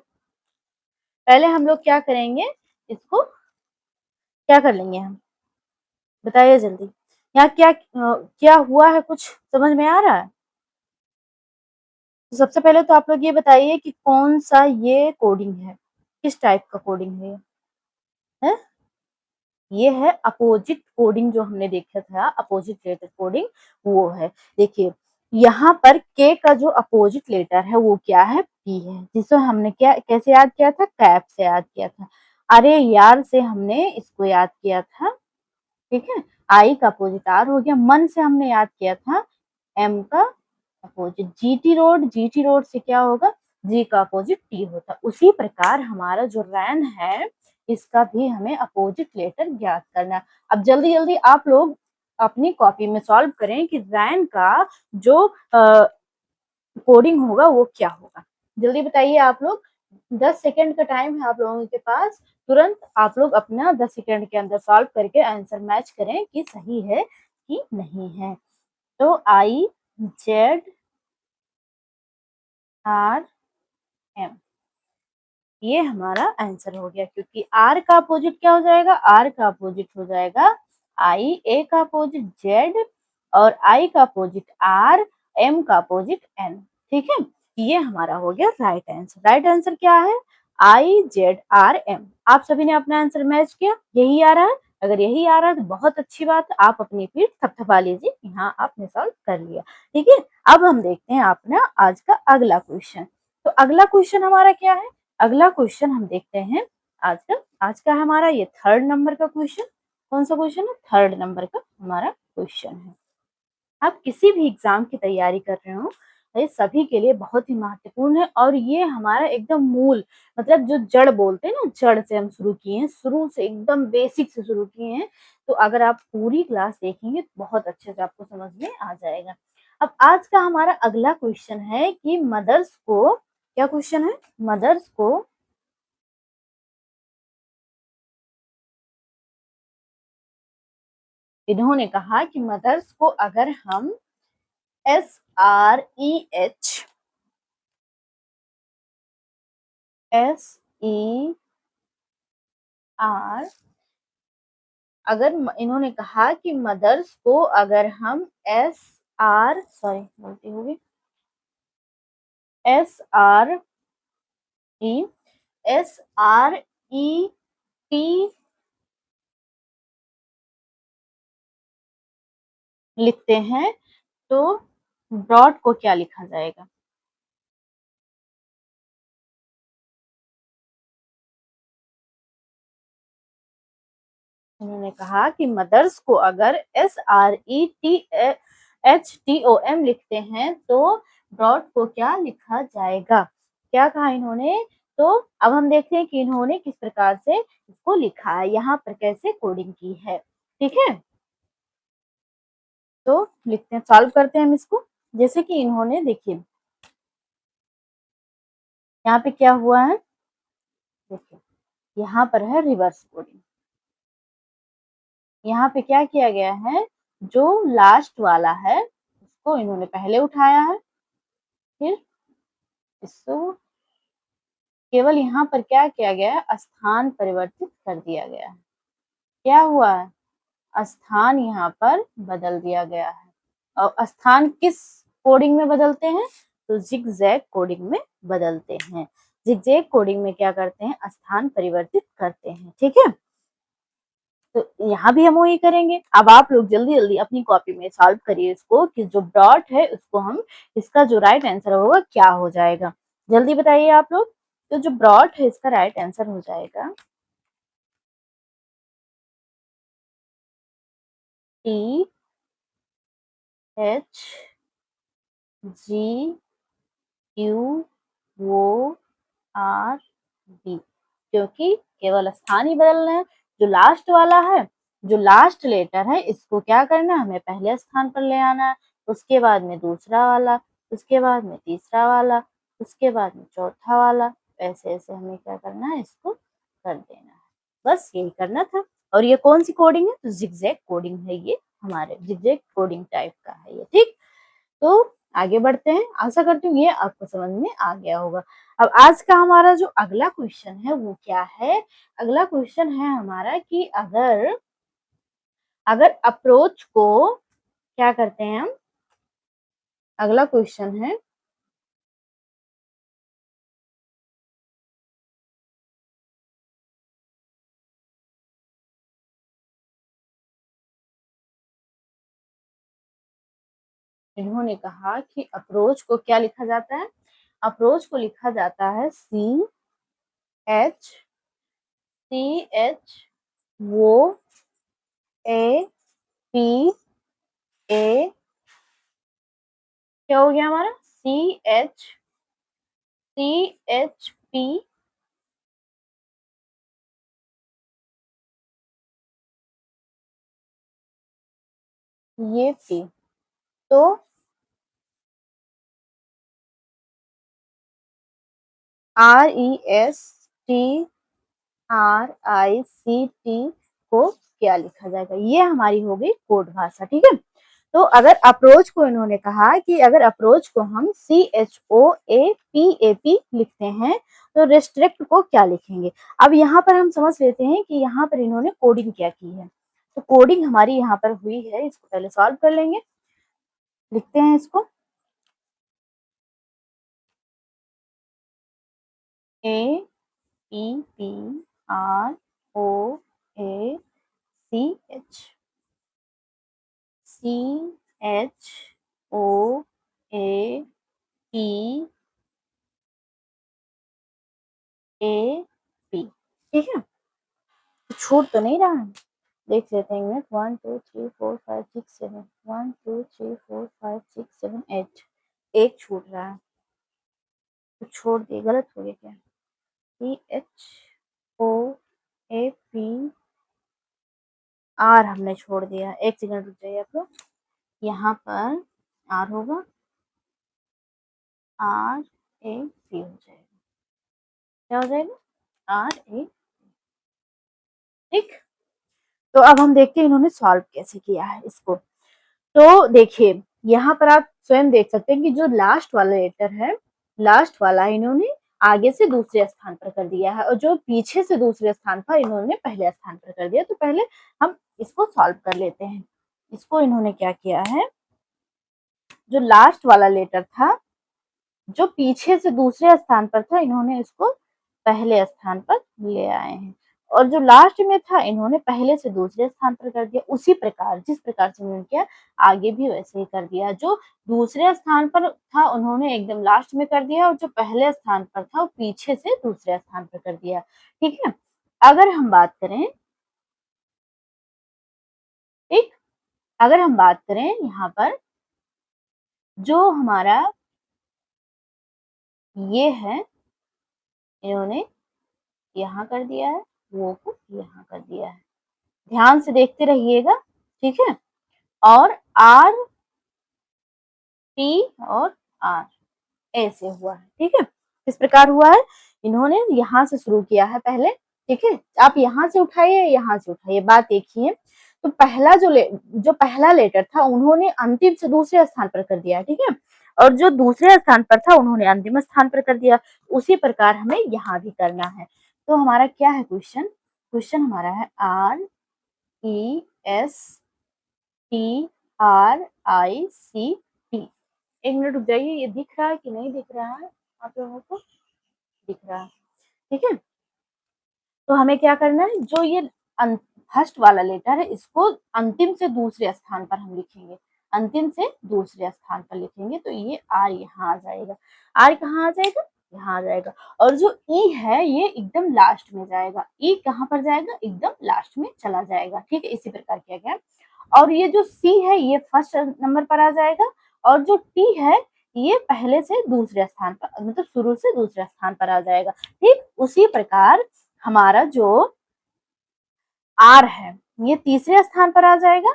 पहले हम लोग क्या करेंगे, इसको क्या कर लेंगे हम, बताइए जल्दी। यहाँ क्या हुआ है, कुछ समझ में आ रहा है। तो सबसे पहले तो आप लोग ये बताइए कि कौन सा ये कोडिंग है, किस टाइप का कोडिंग है, ये है अपोजिट कोडिंग, जो हमने देखा था अपोजिट रिलेटेड कोडिंग वो है। देखिए यहाँ पर के का जो अपोजिट लेटर है वो क्या है, पी है, जिसे हमने क्या कैसे याद किया था, कैप से याद किया था। अरे यार से हमने इसको याद किया था, ठीक है। आई का अपोजिट आर हो गया, मन से हमने याद किया था एम का अपोजिट जीटी रोड से क्या होगा, जी का अपोजिट टी होता। उसी प्रकार हमारा जो रैन है इसका भी हमें अपोजिट लेटर ज्ञात करना। अब जल्दी जल्दी आप लोग अपनी कॉपी में सॉल्व करें कि रैन का जो कोडिंग होगा वो क्या होगा। जल्दी बताइए आप लोग, 10 सेकंड का टाइम है आप लोगों के पास, तुरंत आप लोग अपना 10 सेकंड के अंदर सॉल्व करके आंसर मैच करें कि सही है कि नहीं है। तो आई जेड आर एम, ये हमारा आंसर हो गया, क्योंकि आर का अपोजिट क्या हो जाएगा, आर का अपोजिट हो जाएगा आई, ए का अपोजिट जेड, और आई का अपोजिट आर, एम का अपोजिट एन, ठीक है। ये हमारा हो गया राइट आंसर। राइट आंसर क्या है, आई जेड आर एम। आप सभी ने अपना आंसर मैच किया, यही आ रहा है। अगर यही आ रहा है तो बहुत अच्छी बात है, आप अपनी पीठ थपथपा लीजिए, यहाँ आपने सॉल्व कर लिया, ठीक है। अब हम देखते हैं अपना आज का अगला क्वेश्चन। तो अगला क्वेश्चन हमारा क्या है, अगला क्वेश्चन हम देखते हैं आज का हमारा ये 3rd नंबर का क्वेश्चन। कौन सा क्वेश्चन है, 3rd नंबर का हमारा क्वेश्चन है। आप किसी भी एग्जाम की तैयारी कर रहे हो, ये सभी के लिए बहुत ही महत्वपूर्ण है, और ये हमारा एकदम मूल, मतलब जो जड़ बोलते हैं ना, जड़ से हम शुरू किए हैं, शुरू से एकदम बेसिक से शुरू किए हैं। तो अगर आप पूरी क्लास देखेंगे तो बहुत अच्छे से आपको समझ में आ जाएगा। अब आज का हमारा अगला क्वेश्चन है कि मदर्स को, क्या क्वेश्चन है, मदर्स को इन्होंने कहा कि मदर्स को अगर हम SREH SER, अगर इन्होंने कहा कि मदर्स को अगर हम SRET लिखते हैं तो ब्रॉड को क्या लिखा जाएगा। उन्होंने कहा कि मदर्स को अगर SRETHTOM लिखते हैं तो ब्रॉड को क्या लिखा जाएगा, क्या कहा इन्होंने। तो अब हम देखते हैं कि इन्होंने किस प्रकार से इसको लिखा है, यहाँ पर कैसे कोडिंग की है, ठीक है। तो लिखते हैं, सॉल्व करते हैं हम इसको। जैसे कि इन्होंने देखिए यहाँ पे क्या हुआ है, देखिए यहाँ पर है रिवर्स कोडिंग। यहाँ पे क्या किया गया है, जो लास्ट वाला है उसको इन्होंने पहले उठाया है, फिर इसको केवल यहाँ पर क्या किया गया है, स्थान परिवर्तित कर दिया गया है। क्या हुआ है, स्थान यहाँ पर बदल दिया गया है। और स्थान किस कोडिंग में बदलते हैं, तो जिगजैग कोडिंग में बदलते हैं। जिगजैग कोडिंग में क्या करते हैं, स्थान परिवर्तित करते हैं, ठीक है। तो यहाँ भी हम वही करेंगे। अब आप लोग जल्दी जल्दी अपनी कॉपी में सॉल्व करिए इसको, कि जो डॉट है उसको हम, इसका जो राइट आंसर होगा क्या हो जाएगा, जल्दी बताइए आप लोग। तो जो ब्रॉड है इसका राइट आंसर हो जाएगा THGUORD, क्योंकि केवल स्थान ही बदलना है। जो लास्ट वाला है, जो लास्ट लेटर है, इसको क्या करना है, हमें पहले स्थान पर ले आना है, उसके बाद में दूसरा वाला, उसके बाद में तीसरा वाला, उसके बाद में चौथा वाला, ऐसे ऐसे हमें क्या करना है, इसको कर देना है। बस यही करना था। और ये कौन सी कोडिंग है, तो जिगजैग कोडिंग है, ये हमारे जिगजैग कोडिंग टाइप का है ये, ठीक। तो आगे बढ़ते हैं, आशा करती हूँ ये आपको समझ में आ गया होगा। अब आज का हमारा जो अगला क्वेश्चन है वो क्या है, अगला क्वेश्चन है हमारा कि अगर अगर अप्रोच को क्या करते हैं हम, अगला क्वेश्चन है इन्होंने कहा कि अप्रोच को क्या लिखा जाता है, अप्रोच को लिखा जाता है CH वो AP A, क्या हो गया हमारा CHP ये P। तो RESTRICT को क्या लिखा जाएगा, ये हमारी हो गई कोड भाषा। ठीक है, तो अगर अप्रोच को इन्होंने कहा कि अगर अप्रोच को हम CHOAPAP लिखते हैं तो रेस्ट्रिक्ट को क्या लिखेंगे। अब यहाँ पर हम समझ लेते हैं कि यहाँ पर इन्होंने कोडिंग क्या की है। तो कोडिंग हमारी यहाँ पर हुई है, इसको पहले सॉल्व कर लेंगे, लिखते हैं इसको APPROACH CHOAPAP। ठीक है, तो छूट तो नहीं रहा है, देख लेते हैं। 1 2 3 4 5 6 7 1 2 3 4 5 6 7 8 एक छूट रहा है, तो छोड़ दिए, गलत हो गया क्या। CHOAPR हमने छोड़ दिया, एक सेकंड रुक जाइए आप लोग, यहाँ पर R होगा, RAP हो जाएगा, क्या हो जाएगा RA। ठीक, तो अब हम देखते हैं इन्होंने सॉल्व कैसे किया है इसको। तो देखिए यहाँ पर आप स्वयं देख सकते हैं कि जो लास्ट वाला लेटर है, लास्ट वाला इन्होंने आगे से दूसरे स्थान पर कर दिया है और जो पीछे से दूसरे स्थान पर इन्होंने पहले स्थान पर कर दिया। तो पहले हम इसको सॉल्व कर लेते हैं। इसको इन्होंने क्या किया है, जो लास्ट वाला लेटर था जो पीछे से दूसरे स्थान पर था, इन्होंने इसको पहले स्थान पर ले आए हैं, और जो लास्ट में था इन्होंने पहले से दूसरे स्थान पर कर दिया। उसी प्रकार जिस प्रकार से उन्होंने किया आगे भी वैसे ही कर दिया। जो दूसरे स्थान पर था उन्होंने एकदम लास्ट में कर दिया, और जो पहले स्थान पर था वो पीछे से दूसरे स्थान पर कर दिया। ठीक है, अगर हम बात करें, ठीक, अगर हम बात करें यहाँ पर जो हमारा ये है, इन्होंने यहाँ कर दिया है, वो को यहाँ कर दिया है, ध्यान से देखते रहिएगा। ठीक है, और R T और R ऐसे हुआ है। ठीक है, किस प्रकार हुआ है, इन्होंने यहाँ से शुरू किया है पहले। ठीक है, आप यहाँ से उठाइए, यहाँ से उठाइए, बात एक ही है। तो पहला जो पहला लेटर था उन्होंने अंतिम से दूसरे स्थान पर कर दिया। ठीक है, और जो दूसरे स्थान पर था उन्होंने अंतिम स्थान पर कर दिया। उसी प्रकार हमें यहाँ भी करना है। तो हमारा क्या है क्वेश्चन, क्वेश्चन हमारा है RESTRICT। एक मिनट रुक जाइए, ये दिख रहा है कि नहीं दिख रहा है आप लोगों को, दिख रहा है। ठीक है, तो हमें क्या करना है, जो ये फर्स्ट वाला लेटर है इसको अंतिम से दूसरे स्थान पर हम लिखेंगे, अंतिम से दूसरे स्थान पर लिखेंगे। तो ये आर यहाँ आ जाएगा, आर कहाँ आ जाएगा, यहाँ आ जाएगा। और जो ई है ये एकदम लास्ट में जाएगा, ई कहाँ पर जाएगा, एकदम लास्ट में चला जाएगा। ठीक है, इसी प्रकार किया गया। और ये जो सी है ये फर्स्ट नंबर पर आ जाएगा, और जो टी है ये पहले से दूसरे स्थान पर, मतलब शुरू से दूसरे स्थान पर आ जाएगा। ठीक, उसी प्रकार हमारा जो आर है ये तीसरे स्थान पर आ जाएगा,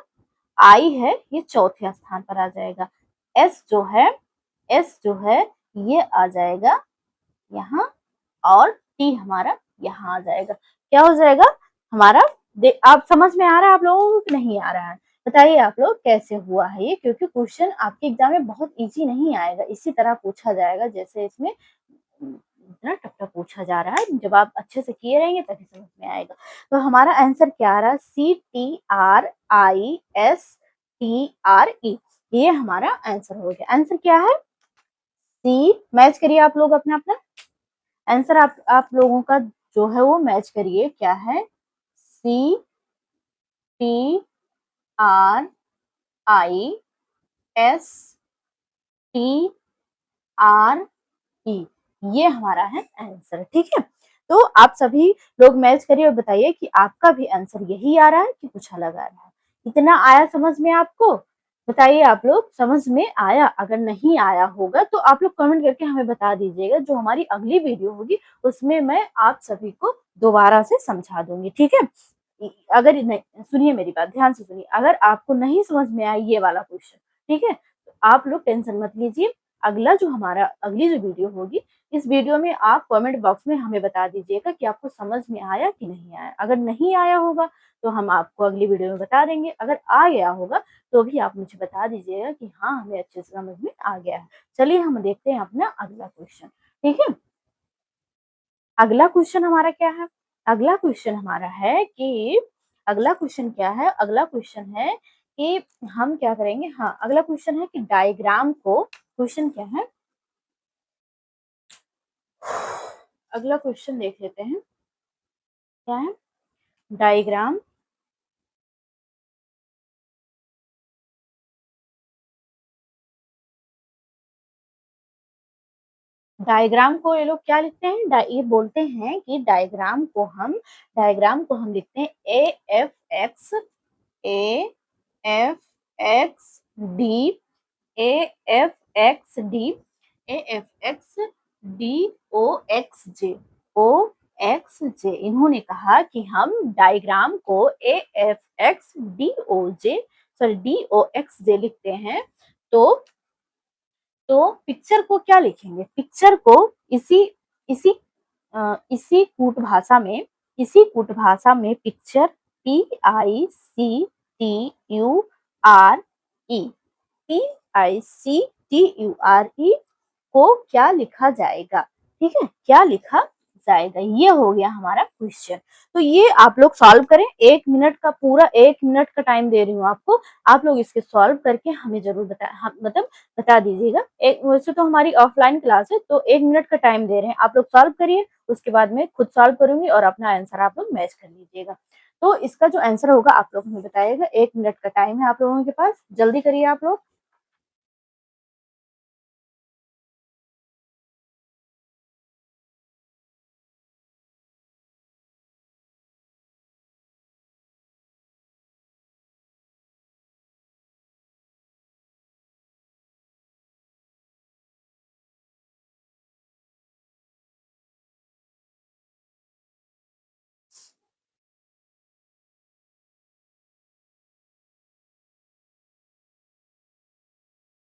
आई है ये चौथे स्थान पर आ जाएगा, एस जो है, एस जो है ये आ जाएगा यहाँ, और टी हमारा यहाँ आ जाएगा। क्या हो जाएगा हमारा, आप समझ में आ रहा है आप लोगों को कि नहीं आ रहा है, बताइए आप लोग कैसे हुआ है ये, क्योंकि क्वेश्चन आपके एग्जाम में बहुत इजी नहीं आएगा, इसी तरह पूछा जाएगा जैसे इसमें इतना टफ टफ पूछा जा रहा है। जब आप अच्छे से किए रहेंगे तभी समझ में आएगा। तो हमारा आंसर क्या आ रहा है, CTRISTRE, ये हमारा आंसर हो गया। आंसर क्या है, सी, मैच करिए आप लोग अपना अपना आंसर, आप लोगों का जो है वो मैच करिए, क्या है, CTRISTRE T R E, ये हमारा है आंसर। ठीक है, तो आप सभी लोग मैच करिए और बताइए कि आपका भी आंसर यही आ रहा है कि कुछ अलग आ रहा है। इतना आया समझ में आपको? बताइए आप लोग, समझ में आया? अगर नहीं आया होगा तो आप लोग कमेंट करके हमें बता दीजिएगा। जो हमारी अगली वीडियो होगी उसमें मैं आप सभी को दोबारा से समझा दूंगी। ठीक है, अगर नहीं, सुनिए मेरी बात ध्यान से सुनिए, अगर आपको नहीं समझ में आया ये वाला क्वेश्चन, ठीक है, तो आप लोग टेंशन मत लीजिए। अगला जो हमारा अगली जो वीडियो होगी, इस वीडियो में आप कमेंट बॉक्स में हमें बता दीजिएगा कि आपको समझ में आया कि नहीं आया। अगर नहीं आया होगा तो हम आपको अगली वीडियो में बता देंगे, अगर आ गया होगा तो भी आप मुझे बता दीजिएगा कि हाँ हमें अच्छे से समझ में आ गया है। चलिए हम देखते हैं अपना अगला क्वेश्चन। ठीक है, अगला क्वेश्चन हमारा क्या है? अगला क्वेश्चन हमारा है कि अगला क्वेश्चन क्या है? अगला क्वेश्चन है कि हम क्या करेंगे, हाँ अगला क्वेश्चन है कि डायग्राम को, क्वेश्चन क्या है, अगला क्वेश्चन देख लेते हैं क्या है। डायग्राम, डायग्राम को ये लोग क्या लिखते हैं, ये बोलते हैं कि डायग्राम को हम लिखते हैं A F X D, A F X D, A F X D O X J, O X J. इन्होंने कहा कि हम डायग्राम को A F X D O J, sorry D O X J लिखते हैं। तो पिक्चर को क्या लिखेंगे? पिक्चर को इसी इसी इसी कूट भाषा में, इसी कूट भाषा में पिक्चर, PICTURE, PICTURE को क्या लिखा जाएगा? ठीक है, क्या लिखा जाएगा, ये हो गया हमारा क्वेश्चन। तो ये आप लोग सॉल्व करें, 1 मिनट का, पूरा 1 मिनट का टाइम दे रही हूँ आपको। आप लोग इसके सॉल्व करके हमें जरूर मतलब बता दीजिएगा। एक वैसे तो हमारी ऑफलाइन क्लास है तो 1 मिनट का टाइम दे रहे हैं, आप लोग सॉल्व करिए, उसके बाद में खुद सॉल्व करूंगी और अपना आंसर आप लोग मैच कर लीजिएगा। तो इसका जो आंसर होगा आप लोग हमें बताइएगा। 1 मिनट का टाइम है आप लोगों के पास, जल्दी करिए आप लोग।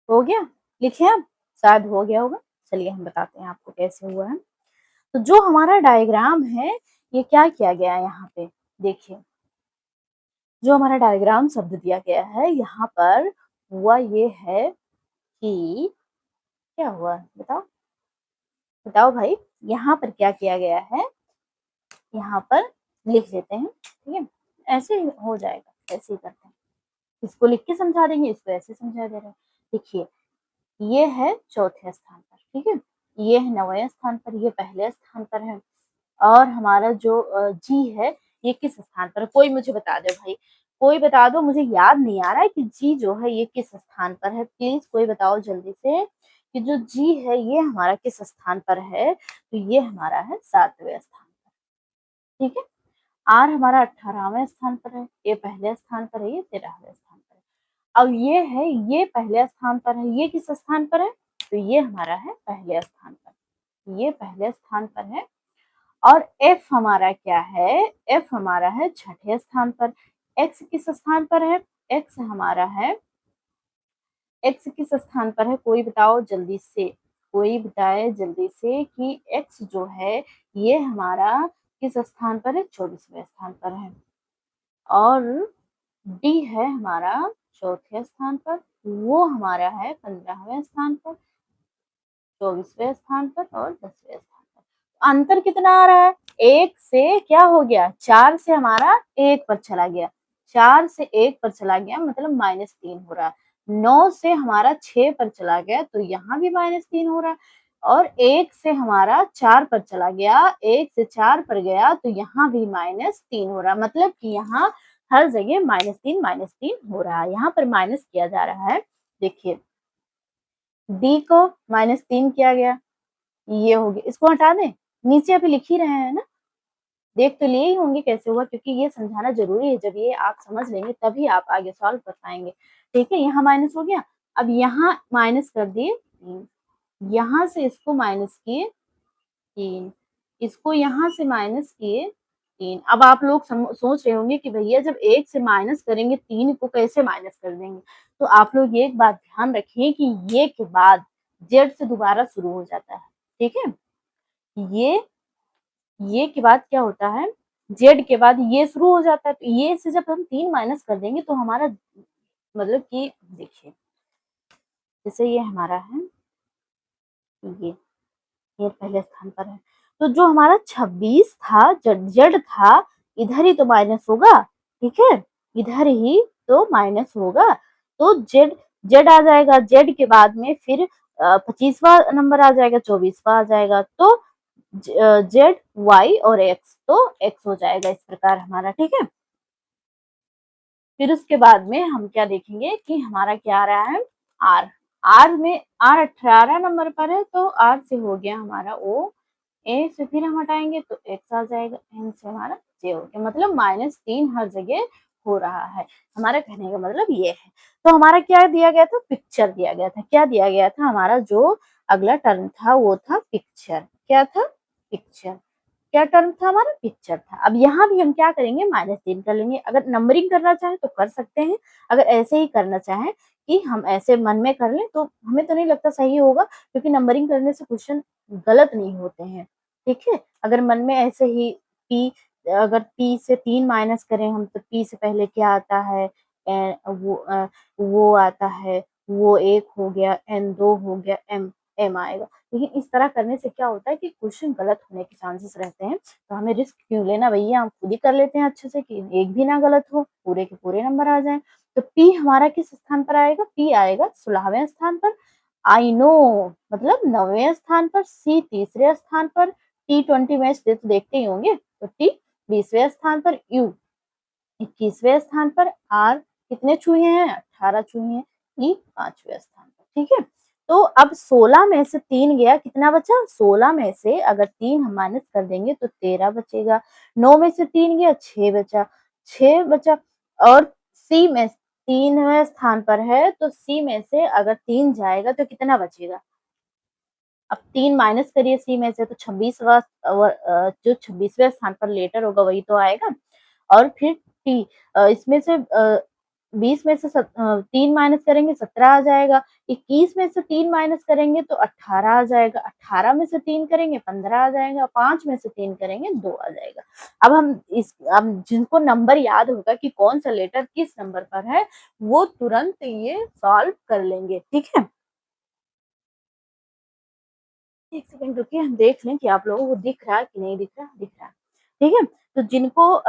हो गया? लिखे आप? शायद हो गया होगा। चलिए हम बताते हैं आपको कैसे हुआ है। तो जो हमारा डायग्राम है, ये क्या किया गया है यहाँ पे, देखिए जो हमारा डायग्राम शब्द दिया गया है यहाँ पर, हुआ ये है कि, क्या हुआ बताओ, बताओ भाई। यहाँ पर क्या किया गया है, यहाँ पर लिख लेते हैं। ठीक है, ऐसे ही हो जाएगा, ऐसे ही करते हैं। इसको लिख के समझा देंगे, इसको ऐसे समझा दे रहे हैं। देखिए ये है चौथे स्थान पर, ठीक है, ये है 9वें स्थान पर, ये पहले स्थान पर है। और हमारा जो जी है ये किस स्थान पर? कोई मुझे बता दो भाई, कोई बता दो, मुझे याद नहीं आ रहा है कि जी जो है ये किस स्थान पर है। प्लीज कोई बताओ जल्दी से कि जो जी है ये हमारा किस स्थान पर है। तो ये हमारा है 7वें स्थान पर। ठीक है, आर हमारा 18वें स्थान पर है, ये पहले स्थान पर है, ये 13वें स्थान पर है। अब ये है, ये पहले स्थान पर है, ये किस स्थान पर है? तो ये हमारा है पहले स्थान पर, ये पहले स्थान पर है। और एफ हमारा क्या है? एफ हमारा है छठे स्थान पर। एक्स किस स्थान पर है? एक्स हमारा है, एक्स किस स्थान पर है? कोई बताओ जल्दी से, कोई बताए जल्दी से कि एक्स जो है ये हमारा किस स्थान पर है? 24वें स्थान पर है। और डी है हमारा चौथे स्थान पर, वो हमारा है 15वें स्थान पर, 24वें स्थान पर और 10वें स्थान पर। अंतर कितना आ रहा है? 1 से क्या हो गया, 4 से हमारा 1 पर चला गया, 4 से 1 पर चला गया मतलब -3 हो रहा है। 9 से हमारा 6 पर चला गया तो यहाँ भी -3 हो रहा है। और 1 से हमारा 4 पर चला गया, 1 से 4 पर गया तो यहाँ भी -3 हो रहा है। मतलब कि यहाँ हर जगह -3 हो रहा है, यहाँ पर माइनस किया जा रहा है। देखिए डी को -3 किया गया, ये हो गया, इसको हटा दें, नीचे अभी लिख ही रहे हैं ना, देख तो लिए ही होंगे कैसे हुआ, क्योंकि ये समझाना जरूरी है, जब ये आप समझ लेंगे तभी आप आगे सॉल्व कर पाएंगे। ठीक है, यहाँ माइनस हो गया, अब यहाँ माइनस कर दिए 3, यहाँ से इसको माइनस किए 3, इसको यहाँ से माइनस किए 3। अब आप लोग सोच रहे होंगे कि भैया जब 1 से माइनस करेंगे 3 को कैसे माइनस कर देंगे, तो आप लोग ये एक बात ध्यान रखिए कि ये के बाद जेड से दोबारा शुरू हो जाता है। ठीक है, ये के बाद क्या होता है, जेड के बाद ये शुरू हो जाता है, तो ये से जब हम 3 माइनस कर देंगे तो हमारा मतलब कि देखिए, जैसे ये हमारा है, ये पहले स्थान पर है, तो जो हमारा 26 था, जेड था, इधर ही तो माइनस होगा। ठीक है, इधर ही तो माइनस होगा, तो जेड जेड आ जाएगा, जेड के बाद में फिर 25वां नंबर आ जाएगा, 24वां आ जाएगा, तो जेड वाई और एक्स, तो एक्स हो जाएगा इस प्रकार हमारा। ठीक है, फिर उसके बाद में हम क्या देखेंगे कि हमारा क्या आ रहा है, आर, आर में आर 18 नंबर पर है, तो आर से हो गया हमारा ओ, ए से फिर हम हटाएंगे तो एक्स आ जाएगा, एन से हमारा जे हो गया, मतलब -3 हर जगह हो रहा है। हमारा कहने का मतलब ये है। तो हमारा क्या दिया गया था, पिक्चर दिया गया था, क्या दिया गया था, हमारा जो अगला टर्म था वो था पिक्चर। क्या था, पिक्चर। क्या टर्म था हमारा, पिक्चर था। अब यहाँ भी हम क्या करेंगे, -3 कर लेंगे। अगर नंबरिंग करना चाहें तो कर सकते हैं, अगर ऐसे ही करना चाहें कि हम ऐसे मन में कर लें तो हमें तो नहीं लगता सही होगा, क्योंकि नंबरिंग करने से क्वेश्चन गलत नहीं होते हैं। ठीक है, अगर मन में ऐसे ही पी, अगर पी से 3 माइनस करें हम तो पी से पहले क्या आता है, वो आता है, वो 1 हो गया, एन 2 हो गया, एम एम आएगा। लेकिन इस तरह करने से क्या होता है कि क्वेश्चन गलत होने के चांसेस रहते हैं, तो हमें रिस्क क्यों लेना भैया, हम खुद ही कर लेते हैं अच्छे से कि एक भी ना गलत हो, पूरे के पूरे नंबर आ जाए। तो पी हमारा किस स्थान पर आएगा, पी आएगा 16वें स्थान पर, आई नो मतलब 9वें स्थान पर, सी तीसरे स्थान पर, T20 मैच तो देखते ही होंगे, तो टी 20वें स्थान पर, यू 21वें स्थान पर, आर कितने छुए हैं, 18 छुए हैं, ई 5वें स्थान पर। ठीक है, तो अब 16 में से 3 गया, कितना बचा, 16 में से अगर 3 हम माइनस कर देंगे तो 13 बचेगा, 9 में से 3 गया, 6 बचा, 6 बचा, और सी में 3वें स्थान पर है, तो सी में से अगर 3 जाएगा तो कितना बचेगा, अब 3 माइनस करिए सी में से, तो 26वां जो 26वें स्थान पर लेटर होगा वही तो आएगा, और फिर टी, इसमें से 20 में से 3 माइनस करेंगे 17 आ जाएगा, 21 में से 3 माइनस करेंगे तो 18 आ जाएगा, 18 में से 3 करेंगे 15 आ जाएगा, 5 में से 3 करेंगे 2 आ जाएगा। अब जिनको नंबर याद होगा कि कौन सा लेटर किस नंबर पर है, वो तुरंत ये सॉल्व कर लेंगे। ठीक है, एक सेकंड रुकिए, हम देख लें कि आप लोगों को दिख रहा है कि नहीं दिख रहा, दिख रहा है। ठीक है, तो जिनको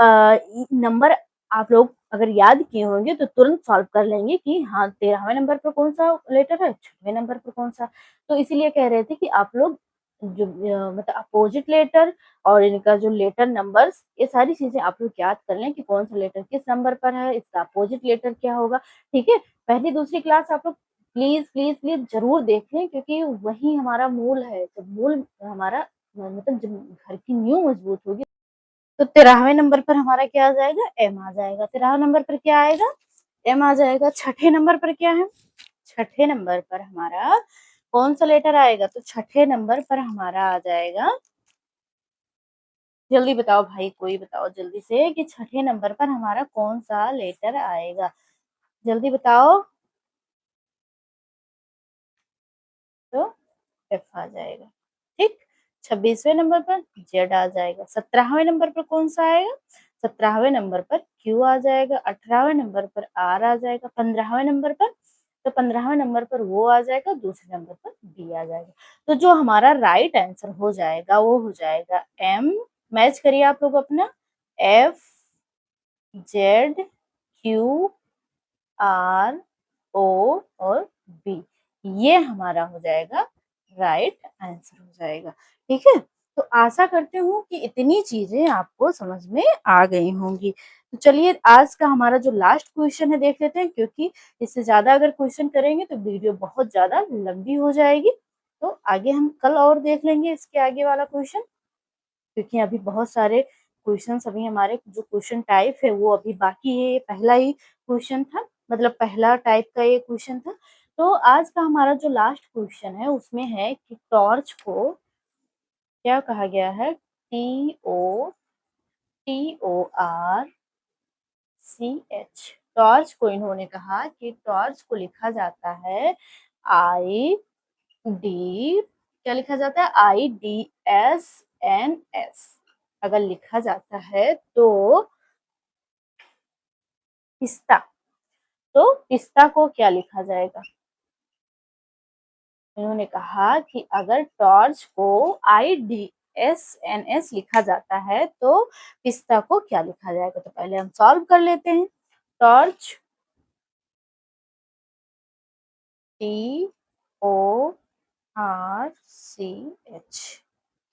नंबर आप लोग अगर याद किए होंगे तो तुरंत सॉल्व कर लेंगे कि हाँ 13वें नंबर पर कौन सा लेटर है, 6वें नंबर पर कौन सा। तो इसीलिए कह रहे थे कि आप लोग जो मतलब अपोजिट लेटर और इनका जो लेटर नंबर्स, ये सारी चीजें आप लोग याद कर लें कि कौन सा लेटर किस नंबर पर है, इसका अपोजिट लेटर क्या होगा। ठीक है, पहली दूसरी क्लास आप लोग प्लीज प्लीज प्लीज जरूर देखें, क्योंकि वही हमारा मूल है। जब मूल हमारा मतलब जब घर की नींव मजबूत होगी, तो 13वें नंबर पर हमारा क्या आ जाएगा, एम आ जाएगा। 13वें नंबर पर क्या आएगा, एम आ जाएगा। छठे नंबर पर क्या है, छठे नंबर पर हमारा कौन सा लेटर आएगा, तो छठे नंबर पर हमारा आ जाएगा, जल्दी बताओ भाई, कोई बताओ जल्दी से कि छठे नंबर पर हमारा कौन सा लेटर आएगा, जल्दी बताओ। तो एफ आ जाएगा। ठीक, 26वें नंबर पर जेड आ जाएगा। 17वें नंबर पर कौन सा आएगा, 17वें नंबर पर क्यू आ जाएगा। 18वें नंबर पर आर आ जाएगा। 15वें नंबर पर, तो 15वें नंबर पर वो आ जाएगा, दूसरे नंबर पर बी आ जाएगा। तो जो हमारा राइट आंसर हो जाएगा वो हो जाएगा एम, मैच करिए आप लोग अपना, एफ, जेड, क्यू, आर, ओ और बी, ये हमारा हो जाएगा राइट आंसर हो जाएगा। ठीक है, तो आशा करती हूँ कि इतनी चीजें आपको समझ में आ गई होंगी। तो चलिए आज का हमारा जो लास्ट क्वेश्चन है देख लेते हैं, क्योंकि इससे ज्यादा अगर क्वेश्चन करेंगे तो वीडियो बहुत ज्यादा लंबी हो जाएगी। तो आगे हम कल और देख लेंगे इसके आगे वाला क्वेश्चन, क्योंकि अभी बहुत सारे क्वेश्चंस अभी हमारे जो क्वेश्चन टाइप है वो अभी बाकी है। ये पहला ही क्वेश्चन था, मतलब पहला टाइप का ये क्वेश्चन था। तो आज का हमारा जो लास्ट क्वेश्चन है उसमें है कि टॉर्च को क्या कहा गया है? TORCH। टॉर्च को इन्होंने कहा कि टॉर्च को लिखा जाता है आई डी, क्या लिखा जाता है? IDSNS। अगर लिखा जाता है तो पिस्ता, तो पिस्ता को क्या लिखा जाएगा? इन्होंने कहा कि अगर टॉर्च को IDSNS लिखा जाता है तो पिस्ता को क्या लिखा जाएगा? तो पहले हम सॉल्व कर लेते हैं। टॉर्च TORCH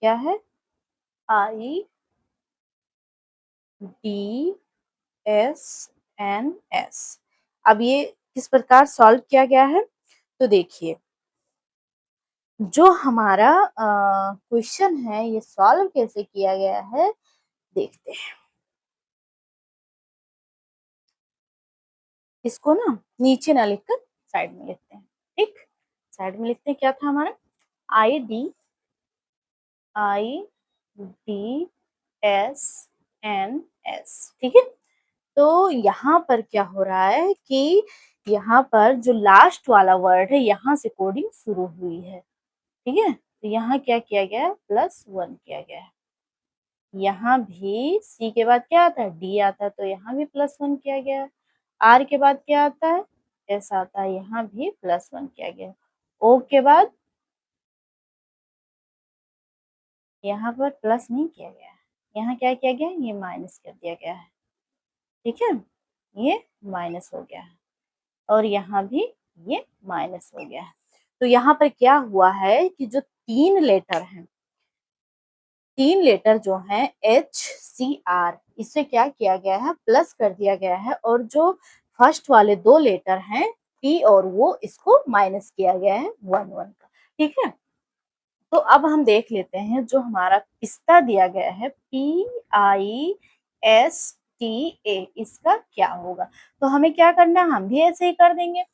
क्या है? IDSNS। अब ये किस प्रकार सॉल्व किया गया है? तो देखिए, जो हमारा क्वेश्चन है ये सॉल्व कैसे किया गया है देखते हैं। इसको ना नीचे ना लिखकर साइड में लिखते हैं। ठीक, साइड में लिखते हैं। क्या था हमारा? IDSNS। ठीक है। तो यहाँ पर क्या हो रहा है कि यहाँ पर जो लास्ट वाला वर्ड है यहाँ से कोडिंग शुरू हुई है। ठीक है, तो यहाँ क्या किया गया है? +1 किया गया है। यहाँ भी सी के बाद क्या आता है? डी आता है, तो यहाँ भी +1 किया गया है। आर के बाद क्या आता है? एस आता है, यहाँ भी +1 किया गया है। ओ के बाद यहाँ पर प्लस नहीं किया गया है, यहाँ क्या किया गया है? ये माइनस कर दिया गया है। ठीक है, ये माइनस हो गया है और यहाँ भी ये माइनस हो गया है। तो यहाँ पर क्या हुआ है कि जो तीन लेटर जो हैं HCR, इसे क्या किया गया है? प्लस कर दिया गया है, और जो फर्स्ट वाले 2 लेटर हैं P और वो, इसको माइनस किया गया है 1 का। ठीक है, तो अब हम देख लेते हैं जो हमारा पिस्ता दिया गया है PISTA, इसका क्या होगा? तो हमें क्या करना है? हम भी ऐसे ही कर देंगे।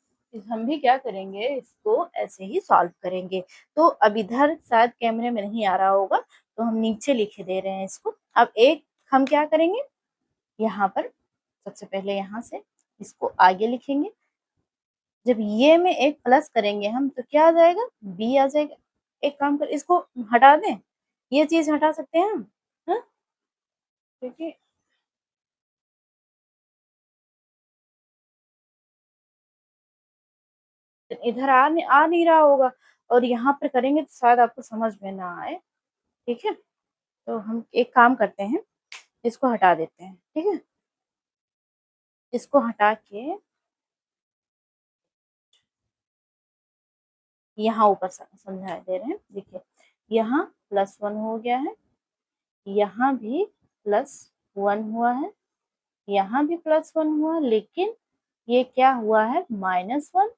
हम भी क्या करेंगे? इसको ऐसे ही सॉल्व करेंगे। तो अब इधर शायद कैमरे में नहीं आ रहा होगा, तो हम नीचे लिखे दे रहे हैं इसको। अब एक हम क्या करेंगे? यहाँ पर सबसे पहले यहाँ से इसको आगे लिखेंगे। जब ये में एक प्लस करेंगे हम तो क्या आ जाएगा? बी आ जाएगा। एक काम कर, इसको हटा दें, ये चीज हटा सकते हैं हम, हाँ? क्योंकि इधर आ नहीं रहा होगा, और यहाँ पर करेंगे तो शायद आपको समझ में ना आए। ठीक है, तो हम एक काम करते हैं, इसको हटा देते हैं। ठीक है, इसको हटा के यहाँ ऊपर समझा दे रहे हैं। देखिए, यहाँ +1 हो गया है, यहाँ भी +1 हुआ है, यहाँ भी +1 हुआ, लेकिन ये क्या हुआ है? -1,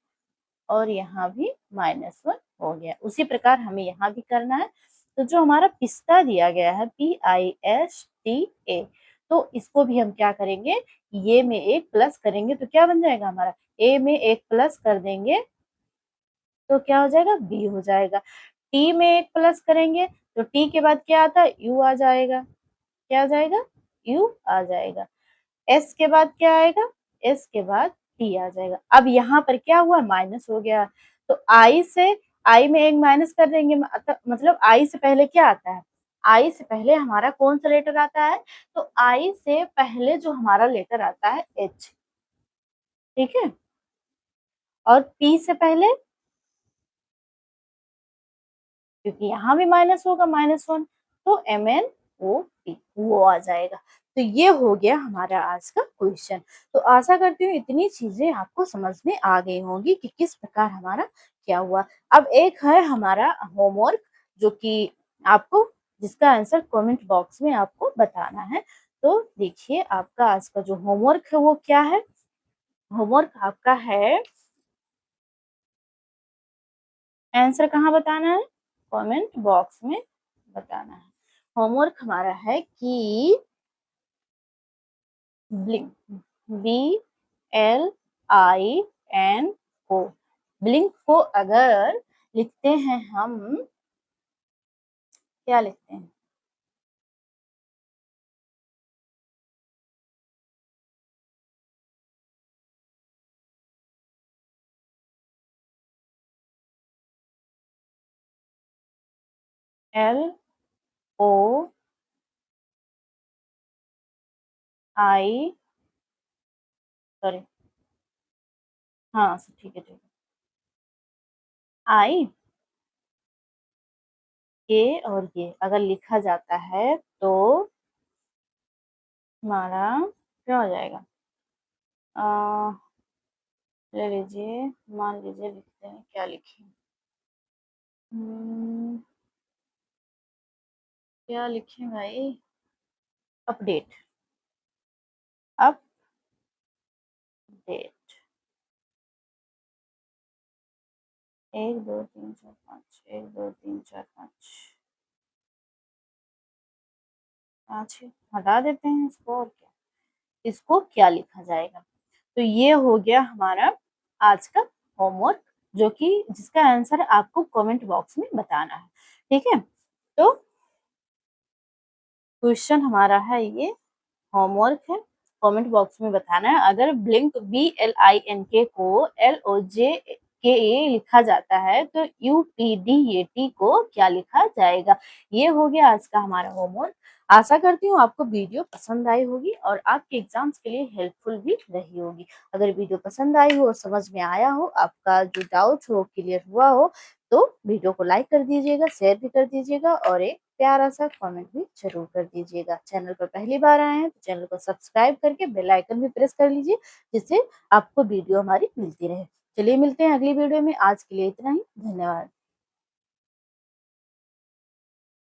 और यहाँ भी -1 हो गया। उसी प्रकार हमें यहाँ भी करना है। तो जो हमारा पिस्ता दिया गया है PISTA, तो इसको भी हम क्या करेंगे? ये में एक प्लस करेंगे तो क्या बन जाएगा हमारा? ए में एक प्लस कर देंगे तो क्या हो जाएगा? बी हो जाएगा। टी में एक प्लस करेंगे तो टी के बाद क्या आता है? यू आ जाएगा। क्या आ जाएगा? यू आ जाएगा। एस के बाद क्या आएगा? एस के बाद टी आ जाएगा। अब यहाँ पर क्या हुआ? माइनस हो गया, तो आई में एक माइनस कर देंगे, मतलब आई से पहले क्या आता है? आई से पहले हमारा कौन सा लेटर आता है? तो आई से पहले जो हमारा लेटर आता है एच। ठीक है, और पी से पहले, क्योंकि यहाँ भी माइनस होगा, -1, तो MNOP वो आ जाएगा। तो ये हो गया हमारा आज का क्वेश्चन। तो आशा करती हूँ इतनी चीजें आपको समझ में आ गई होंगी कि किस प्रकार हमारा क्या हुआ। अब एक है हमारा होमवर्क, जो कि आपको जिसका आंसर कमेंट बॉक्स में आपको बताना है। तो देखिए आपका आज का जो होमवर्क है वो क्या है? होमवर्क आपका है, आंसर कहाँ बताना है? कमेंट बॉक्स में बताना है। होमवर्क हमारा है कि ब्लिंक, BLINK, ब्लिंक को अगर लिखते हैं हम, क्या लिखते हैं? LOI, सॉरी, हाँ ठीक है, आई ये और ये अगर लिखा जाता है तो हमारा क्या हो जाएगा? ले लीजिए, मान लीजिए लिखते हैं, क्या लिखें? क्या लिखें भाई? अपडेट, अपडेट, 1 2 3 4 5, 1 2 3 4 5, 5 हटा देते हैं इसको, और क्या, इसको क्या लिखा जाएगा? तो ये हो गया हमारा आज का होमवर्क, जो कि जिसका आंसर आपको कमेंट बॉक्स में बताना है। ठीक है, तो क्वेश्चन हमारा है ये, होमवर्क है, कमेंट बॉक्स में बताना है। अगर ब्लिंक BLINK को LOJKA लिखा जाता है तो UPDAT को क्या लिखा जाएगा? ये हो गया आज का हमारा होमवर्क। आशा करती हूँ आपको वीडियो पसंद आई होगी और आपके एग्जाम्स के लिए हेल्पफुल भी रही होगी। अगर वीडियो पसंद आई हो और समझ में आया हो, आपका जो डाउट हो क्लियर हुआ हो, तो वीडियो को लाइक कर दीजिएगा, शेयर भी कर दीजिएगा और एक प्यारा सा कमेंट भी जरूर कर दीजिएगा। चैनल पर पहली बार आए हैं तो चैनल को सब्सक्राइब करके बेल आइकन भी प्रेस कर लीजिए, जिससे आपको वीडियो हमारी मिलती रहे। चलिए मिलते हैं अगली वीडियो में, आज के लिए इतना ही, धन्यवाद।